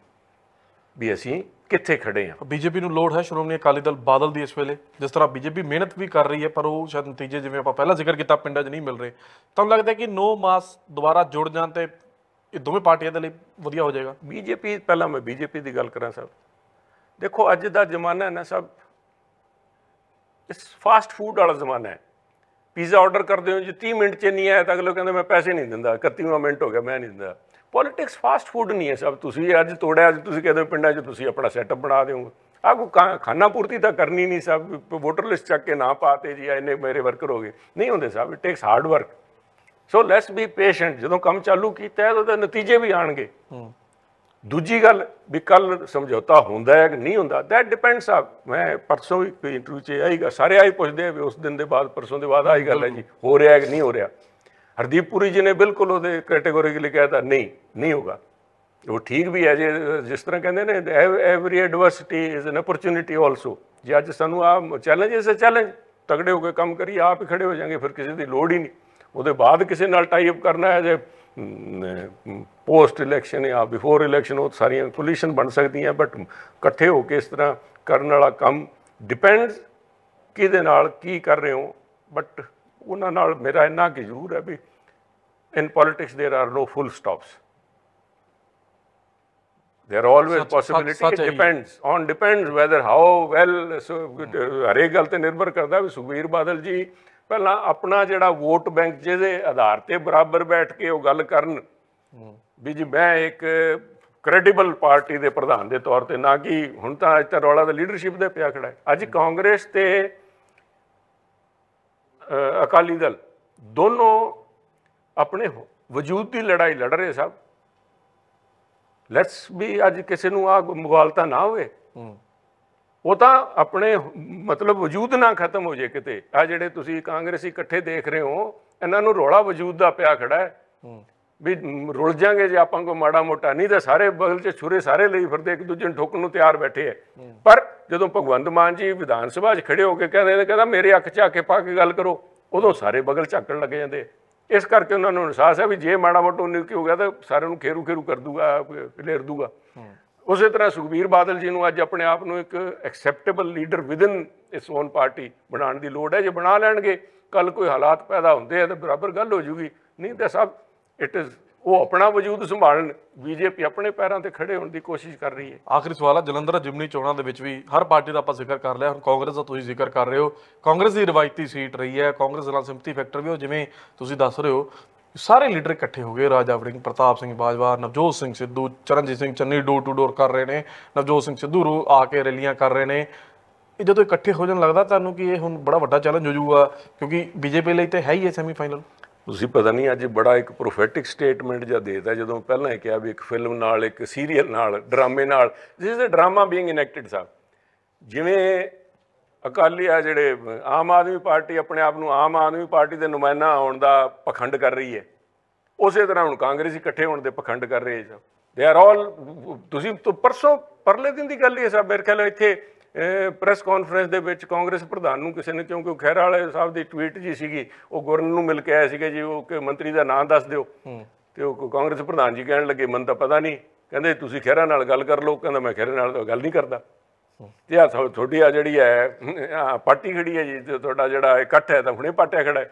भी असीं कित्थे खड़े हैं। बीजेपी नूं लोड़ है श्रोमणी अकाली दल बादल की इस वेले, जिस तरह बीजेपी मेहनत भी कर रही है पर वो शायद नतीजे जिवें आपां पहला जिक्र किया पिंडां 'च नहीं मिल रहे, तो लगता है कि 9 मास दोबारा जुड़ जाण ते ये दोवें पार्टियां दे लई वधिया हो जाएगा। बीजेपी पहला मैं बीजेपी की गल करा साहब, देखो अज दा जमाना है ना साहब, इस फास्ट फूड वाला जमाना है। पीज़ा ऑर्डर करते हो जी 30 मिनट च नहीं आया तो अगले कहते मैं पैसे नहीं दिंदा, 31वां मिनट हो गया मैं नहीं दिंदा। पॉलिटिक्स फास्ट फूड नहीं है साहब। तुसीं अज तोड़िया, अज तुसीं कहते हो पिंडां 'च तुसीं अपना सैटअप बना देओगे, आ कोई खाना पूर्ति तो करनी नहीं साहब। वोटर लिस्ट चक के ना पाते जी इन्ने मेरे वर्कर हो गए, नहीं होंगे साहब। It takes hard work, so let's be patient. जो काम चालू किया तो नतीजे भी आएंगे। दूजी गल भी कल समझौता होंदा है कि नहीं होंदा, दैट डिपेंड्स साहब। मैं परसों भी कोई इंटरव्यू च आई गल, सारे आई पुछदे आ भी उस दिन के बाद परसों के बाद आई गल है जी, हो रहा है कि नहीं हो रहा। हरदीप पुरी जी ने बिल्कुल वो कैटेगोरिकली कहा था नहीं होगा। वो ठीक भी है जी, जिस तरह कहते ने every adversity is an opportunity also. जी अज सानू आ चैलेंज इज चैलेंज, तगड़े होकर काम करिए, आप ही खड़े हो जाएंगे, फिर किसी की लोड़ ही नहीं। वो बाद किसी नाल टाई अप करना है जे पोस्ट इलैक्शन या बिफोर इलैक्शन, वो सारिया कोलिशन बन सकती हैं, बट इकट्ठे होकर इस तरह करने वाला काम डिपेंड्स किहदे नाल की कर रहे हो। बट उन्हां नाल मेरा इन्ना कि जरूर है भी in politics there are no full stops. There are always possibility. It depends whether how well. So ਹਰੇਕ ਗੱਲ ਤੇ ਨਿਰਭਰ ਕਰਦਾ ਵੀ ਸੁਖਬੀਰ ਬਾਦਲ ਜੀ ਪਹਿਲਾਂ ਆਪਣਾ ਜਿਹੜਾ ਵੋਟ ਬੈਂਕ ਜਿਹਦੇ ਆਧਾਰ ਤੇ ਬਰਾਬਰ ਬੈਠ ਕੇ ਉਹ ਗੱਲ ਕਰਨ ਵੀ ਜੀ ਮੈਂ ਇੱਕ ਕ੍ਰੈਡੀਬਲ ਪਾਰਟੀ ਦੇ ਪ੍ਰਧਾਨ ਦੇ ਤੌਰ ਤੇ, ਨਾ ਕਿ ਹੁਣ ਤਾਂ ਅੱਜ ਤਾਂ ਰੌਲਾ ਤਾਂ ਲੀਡਰਸ਼ਿਪ ਦੇ ਪਿਆ ਖੜਾ ਹੈ। ਅੱਜ ਕਾਂਗਰਸ ਤੇ ਅਕਾਲੀ ਦਲ ਦੋਨੋਂ ਆਪਣੇ ਵਜੂਦ ਦੀ ਲੜਾਈ ਲੜ ਰਹੇ ਸਾਹਿਬ। ਲੈਟਸ ਵੀ ਅੱਜ ਕਿਸੇ ਨੂੰ ਆ ਮੁਗਾਲਤਾ ਨਾ ਹੋਵੇ, ਉਹ ਤਾਂ ਆਪਣੇ ਮਤਲਬ ਵਜੂਦ ਨਾ ਖਤਮ ਹੋ ਜੇ ਕਿਤੇ। ਆ ਜਿਹੜੇ ਤੁਸੀਂ ਕਾਂਗਰਸੀ ਇਕੱਠੇ ਦੇਖ ਰਹੇ ਹੋ, ਇਹਨਾਂ ਨੂੰ ਰੌਲਾ ਵਜੂਦ ਦਾ ਪਿਆ ਖੜਾ ਹੈ ਵੀ ਰੁਲ ਜਾਾਂਗੇ ਜੇ ਆਪਾਂ ਕੋਈ ਮਾੜਾ ਮੋਟਾ, ਨਹੀਂ ਤਾਂ ਸਾਰੇ ਬਗਲ 'ਚ ਛੁਰੇ ਸਾਰੇ ਲਈ ਫਿਰਦੇ, ਇੱਕ ਦੂਜੇ ਨੂੰ ਠੋਕਣ ਨੂੰ ਤਿਆਰ ਬੈਠੇ ਹੈ। ਪਰ ਜਦੋਂ ਭਗਵੰਤ ਮਾਨ ਜੀ ਵਿਧਾਨ ਸਭਾ 'ਚ ਖੜੇ ਹੋ ਕੇ ਕਹਿੰਦਾ ਮੇਰੇ ਅੱਖ 'ਚ ਆ ਕੇ ਪਾ ਕੇ ਗੱਲ ਕਰੋ, ਉਦੋਂ ਸਾਰੇ ਬਗਲ ਝਾਕਣ ਲੱਗ ਜਾਂਦੇ। ਇਸ ਕਰਕੇ ਉਹਨਾਂ ਨੂੰ ਅਹਿਸਾਸ ਹੈ ਵੀ ਜੇ ਮਾੜਾ ਮੋਟਾ ਨਿੱਕੀ ਹੋ ਗਿਆ ਤਾਂ ਸਾਰਿਆਂ ਨੂੰ ਖੇਰੂ ਖੇਰੂ ਕਰ ਦੂਗਾ, ਲੇਰ ਦੂਗਾ। ਉਸੇ ਤਰ੍ਹਾਂ ਸੁਖਬੀਰ ਬਾਦਲ ਜੀ ਨੂੰ ਅੱਜ ਆਪਣੇ ਆਪ ਨੂੰ ਇੱਕ ਐਕਸੈਪਟੇਬਲ ਲੀਡਰ ਵਿਦਨ ਇਸ ਓਨ ਪਾਰਟੀ ਬਣਾਉਣ ਦੀ ਲੋੜ ਹੈ। ਜੇ ਬਣਾ ਲੈਣਗੇ, ਕੱਲ ਕੋਈ ਹਾਲਾਤ ਪੈਦਾ ਹੁੰਦੇ ਆ ਤਾਂ ਬਰਾਬਰ ਗੱਲ ਹੋ ਜੂਗੀ, ਨਹੀਂ ਤਾਂ ਸਭ ਇਟ ਇਜ਼ ਉਹ ਆਪਣਾ ਵਜੂਦ ਸੰਭਾਲਣ। ਬੀਜੇਪੀ ਆਪਣੇ ਪੈਰਾਂ ਤੇ ਖੜੇ ਹੋਣ ਦੀ ਕੋਸ਼ਿਸ਼ ਕਰ ਰਹੀ ਹੈ। ਆਖਰੀ ਸਵਾਲ ਹੈ, ਜਲੰਧਰ ਜਿਮਨੀ ਚੋਣਾਂ ਦੇ ਵਿੱਚ ਵੀ ਹਰ ਪਾਰਟੀ ਦਾ ਆਪਾਂ ਜ਼ਿਕਰ ਕਰ ਲਿਆ, ਹੁਣ ਕਾਂਗਰਸ ਦਾ ਤੁਸੀਂ ਜ਼ਿਕਰ ਕਰ ਰਹੇ ਹੋ। ਕਾਂਗਰਸ ਦੀ ਰਵਾਇਤੀ ਸੀਟ ਰਹੀ ਹੈ, ਕਾਂਗਰਸ ਨਾਲ ਸਿੰਪਥੀ ਫੈਕਟਰ ਵੀ ਉਹ ਜਿਵੇਂ ਤੁਸੀਂ ਦੱਸ ਰਹੇ ਹੋ, ਸਾਰੇ ਲੀਡਰ ਇਕੱਠੇ ਹੋ ਗਏ। Raja Warring, Partap Singh Bajwa, Navjot Singh Sidhu, Charanjit Singh Channi door to door ਕਰ ਰਹੇ ਨੇ, ਨਵਜੋਤ ਸਿੰਘ ਸਿੱਧੂ ਆ ਕੇ ਰੈਲੀਆਂ ਕਰ ਰਹੇ ਨੇ। ਇਹ ਜਦੋਂ ਇਕੱਠੇ ਹੋ ਜਾਣ ਲੱਗਦਾ ਤੁਹਾਨੂੰ ਕਿ ਇਹ ਹੁਣ ਬੜਾ ਵੱਡਾ ਚੈਲੰਜ ਹੋ ਜਾਊਗਾ, ਕਿਉਂਕਿ ਬੀਜੇਪੀ ਲਈ ਤਾਂ ਹੈ ਹੀ ਹੈ ਸੈਮੀਫਾਈਨਲ। ਤੁਸੀਂ ਪਤਾ ਨਹੀਂ ਅੱਜ ਬੜਾ ਇੱਕ ਪ੍ਰੋਫੈਟਿਕ ਸਟੇਟਮੈਂਟ ਜਿਹਾ ਦੇਤਾ, ਜਦੋਂ ਪਹਿਲਾਂ ਹੀ ਕਿਹਾ ਵੀ ਇੱਕ ਫਿਲਮ ਨਾਲ, ਇੱਕ ਸੀਰੀਅਲ ਨਾਲ, ਡਰਾਮੇ ਨਾਲ, this is a drama being enacted Sahib. ਜਿਵੇਂ ਅਕਾਲੀ ਆ ਜਿਹੜੇ ਆਮ ਆਦਮੀ ਪਾਰਟੀ ਆਪਣੇ ਆਪ ਨੂੰ ਆਮ ਆਦਮੀ ਪਾਰਟੀ ਦੇ ਨੁਮਾਇੰਦਾ ਹੋਣ ਦਾ ਪਖੰਡ ਕਰ ਰਹੀ ਹੈ, ਉਸੇ ਤਰ੍ਹਾਂ ਹੁਣ ਕਾਂਗਰਸ ਇਕੱਠੇ ਹੋਣ ਦੇ ਪਖੰਡ ਕਰ ਰਹੇ ਸਭ। ਦੇ ਆਰ ਆਲ, ਤੁਸੀਂ ਪਰਸੋਂ ਪਰਲੇ ਦਿਨ ਦੀ ਗੱਲ ਹੀ ਹੈ ਸਾਹਿਬ, ਮੇਰੇ ਖਿਆਲ ਇੱਥੇ ਪ੍ਰੈਸ ਕਾਨਫਰੰਸ ਦੇ ਵਿੱਚ ਕਾਂਗਰਸ ਪ੍ਰਧਾਨ ਨੂੰ ਕਿਸੇ ਨੇ, ਕਿਉਂਕਿ ਖਹਿਰਾ ਵਾਲੇ ਸਾਹਿਬ ਦੀ ਟਵੀਟ ਜੀ ਸੀਗੀ, ਉਹ ਗਵਰਨਰ ਨੂੰ ਮਿਲ ਕੇ ਆਏ ਸੀਗੇ ਜੀ, ਉਹ ਕਿ ਮੰਤਰੀ ਦਾ ਨਾਂ ਦੱਸ ਦਿਓ, ਤੇ ਉਹ ਕਾਂਗਰਸ ਪ੍ਰਧਾਨ ਜੀ ਕਹਿਣ ਲੱਗੇ ਮੈਨੂੰ ਤਾਂ ਪਤਾ ਨਹੀਂ, ਕਹਿੰਦੇ ਤੁਸੀਂ ਖਹਿਰਾ ਨਾਲ ਗੱਲ ਕਰ ਲਓ। ਕਹਿੰਦਾ ਮੈਂ ਖਹਿਰੇ ਨਾਲ ਗੱਲ ਨਹੀਂ ਕਰਦਾ। ਤੇ ਆ ਤੁਹਾਡੀ ਆ ਜਿਹੜੀ ਹੈ ਪਾਰਟੀ ਖੜੀ ਹੈ ਜੀ, ਤੁਹਾਡਾ ਜਿਹੜਾ ਇਕੱਠ ਹੈ ਤਾਂ ਹੁਣੇ ਪਾਟਿਆ ਖੜਾ ਹੈ।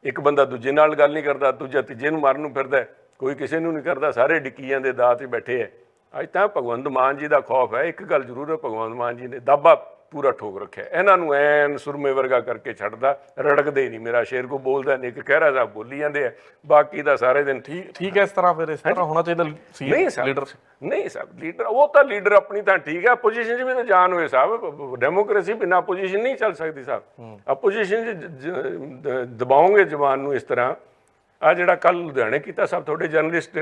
ਇੱਕ ਬੰਦਾ ਦੂਜੇ ਨਾਲ ਗੱਲ ਨਹੀਂ ਕਰਦਾ, ਦੂਜਾ ਤੀਜੇ ਨੂੰ ਮਾਰਨ ਨੂੰ ਫਿਰਦਾ, ਕੋਈ ਕਿਸੇ ਨੂੰ ਨਹੀਂ ਕਰਦਾ, ਸਾਰੇ ਡਿੱਕੀਆਂ ਦੇ ਦਾਅ 'ਤੇ ਬੈਠੇ ਹੈ। ਅੱਜ ਤਾਂ ਭਗਵੰਤ ਮਾਨ ਜੀ ਦਾ ਖੌਫ ਹੈ। ਇੱਕ ਗੱਲ ਜ਼ਰੂਰ ਹੈ, ਭਗਵੰਤ ਮਾਨ ਜੀ ਨੇ ਦਾਬਾ ਪੂਰਾ ਠੋਕ ਰੱਖਿਆ, ਇਹਨਾਂ ਨੂੰ ਐਨ ਸੁਰਮੇ ਵਰਗਾ ਕਰਕੇ ਛੱਡਦਾ, ਰੜਕਦੇ ਨਹੀਂ। ਮੇਰਾ ਸ਼ੇਰ ਕੋ ਬੋਲਦਾ ਨਹੀਂ, ਇੱਕ ਖਹਿਰਾ ਸਾਹਿਬ ਬੋਲੀ ਜਾਂਦੇ ਆ, ਬਾਕੀ ਦਾ ਸਾਰੇ ਦਿਨ ਠੀਕ ਹੈ। ਇਸ ਤਰ੍ਹਾਂ ਫਿਰ ਇਸ ਤਰ੍ਹਾਂ ਹੋਣਾ ਚਾਹੀਦਾ ਸੀ ਲੀਡਰ। ਨਹੀਂ ਸਾਹਿਬ, ਲੀਡਰ ਉਹ ਤਾਂ ਲੀਡਰ ਆਪਣੀ ਤਾਂ ਠੀਕ ਹੈ, ਅਪੋਜੀਸ਼ਨ 'ਚ ਵੀ ਤਾਂ ਜਾਨ ਹੋਏ ਸਾਹਿਬ। ਡੈਮੋਕ੍ਰੇਸੀ ਬਿਨਾਂ ਅਪੋਜੀਸ਼ਨ ਨਹੀਂ ਚੱਲ ਸਕਦੀ ਸਾਹਿਬ। ਅਪੋਜੀਸ਼ਨ 'ਚ ਦਬਾਓਗੇ ਜਵਾਨ ਨੂੰ ਇਸ ਤਰ੍ਹਾਂ। ਆ ਜਿਹੜਾ ਕੱਲ ਲੁਧਿਆਣੇ ਕੀਤਾ ਸਾਹਿਬ, ਤੁਹਾਡੇ ਜਰਨਲਿਸਟ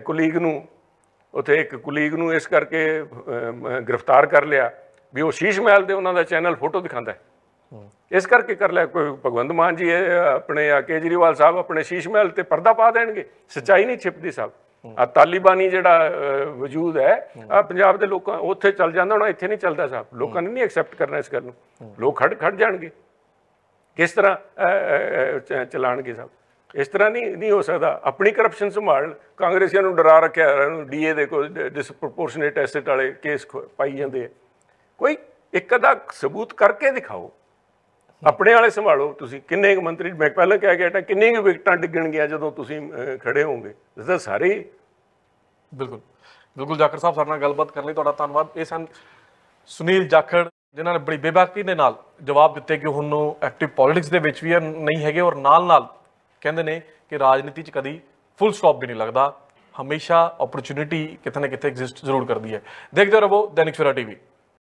ਕੁਲੀਗ ਨੂੰ, ਉੱਥੇ ਇੱਕ ਕੁਲੀਗ ਨੂੰ ਇਸ ਕਰਕੇ ਗ੍ਰਿਫਤਾਰ ਕਰ ਲਿਆ ਵੀ ਉਹ ਸ਼ੀਸ਼ ਮਹਿਲ ਦੇ ਉਹਨਾਂ ਦਾ ਚੈਨਲ ਫੋਟੋ ਦਿਖਾਉਂਦਾ, ਇਸ ਕਰਕੇ ਕਰ ਲਿਆ। ਕੋਈ ਭਗਵੰਤ ਮਾਨ ਜੀ ਆਪਣੇ ਕੇਜਰੀਵਾਲ ਸਾਹਿਬ ਆਪਣੇ ਸ਼ੀਸ਼ ਮਹਿਲ ਤੇ ਪਰਦਾ ਪਾ ਦੇਣਗੇ, ਸੱਚਾਈ ਨਹੀਂ ਛਿਪਦੀ ਸਾਹਿਬ। ਆ ਤਾਲੀਬਾਨੀ ਜਿਹੜਾ ਵਜੂਦ ਹੈ ਆ ਪੰਜਾਬ ਦੇ ਲੋਕਾਂ ਉੱਥੇ ਚੱਲ ਜਾਂਦਾ ਹੋਣਾ, ਇੱਥੇ ਨਹੀਂ ਚੱਲਦਾ ਸਾਹਿਬ। ਲੋਕਾਂ ਨੇ ਨਹੀਂ ਐਕਸੈਪਟ ਕਰਨਾ ਇਸ ਗੱਲ ਨੂੰ, ਲੋਕ ਖੜ ਜਾਣਗੇ। ਕਿਸ ਤਰ੍ਹਾਂ ਚਲਾਣਗੇ ਸਾਹਿਬ? ਇਸ ਤਰ੍ਹਾਂ ਨਹੀਂ ਹੋ ਸਕਦਾ। ਆਪਣੀ ਕਰਪਸ਼ਨ ਸੰਭਾਲ, ਕਾਂਗਰਸੀਆਂ ਨੂੰ ਡਰਾ ਰੱਖਿਆ, ਡੀਏ ਦੇ ਕੋਈ ਡਿਸਪ੍ਰੋਪੋਰਸ਼ਨੇਟ ਐਸਟ ਵਾਲੇ ਕੇਸ ਪਾਈ ਜਾਂਦੇ ਆ। ਕੋਈ ਇੱਕ ਅੱਧਾ ਸਬੂਤ ਕਰਕੇ ਦਿਖਾਓ, ਆਪਣੇ ਵਾਲੇ ਸੰਭਾਲੋ। ਤੁਸੀਂ ਕਿੰਨੇ ਕੁ ਮੰਤਰੀ, ਮੈਂ ਪਹਿਲਾਂ ਕਹਿ ਕੇ ਹਟਾਂ, ਕਿੰਨੀ ਕੁ ਵਿਕਟਾਂ ਡਿੱਗਣਗੀਆਂ ਜਦੋਂ ਤੁਸੀਂ ਖੜੇ ਹੋਵੋਗੇ? ਤਾਂ ਸਾਰੇ ਬਿਲਕੁਲ ਜਾਖੜ ਸਾਹਿਬ, ਸਾਡੇ ਨਾਲ ਗੱਲਬਾਤ ਕਰਨ ਲਈ ਤੁਹਾਡਾ ਧੰਨਵਾਦ। ਇਹ ਸਨ ਸੁਨੀਲ ਜਾਖੜ, ਜਿਨ੍ਹਾਂ ਨੇ ਬੜੀ ਬੇਬਾਕੀ ਦੇ ਨਾਲ ਜਵਾਬ ਦਿੱਤੇ ਕਿ ਹੁਣ ਉਹ ਐਕਟਿਵ ਪੋਲਿਟਿਕਸ ਦੇ ਵਿੱਚ ਵੀ ਨਹੀਂ ਹੈਗੇ, ਔਰ ਨਾਲ ਕਹਿੰਦੇ ਨੇ ਕਿ ਰਾਜਨੀਤੀ 'ਚ ਕਦੀ ਫੁੱਲ ਸਟਾਪ ਵੀ ਨਹੀਂ ਲੱਗਦਾ, ਹਮੇਸ਼ਾ ਓਪਰਚੁਨਿਟੀ ਕਿਤੇ ਨਾ ਕਿਤੇ ਐਗਜ਼ਿਸਟ ਜ਼ਰੂਰ ਕਰਦੀ ਹੈ। ਦੇਖਦੇ ਰਹੋ ਦੈਨਿਕ ਸਵੇਰਾ TV।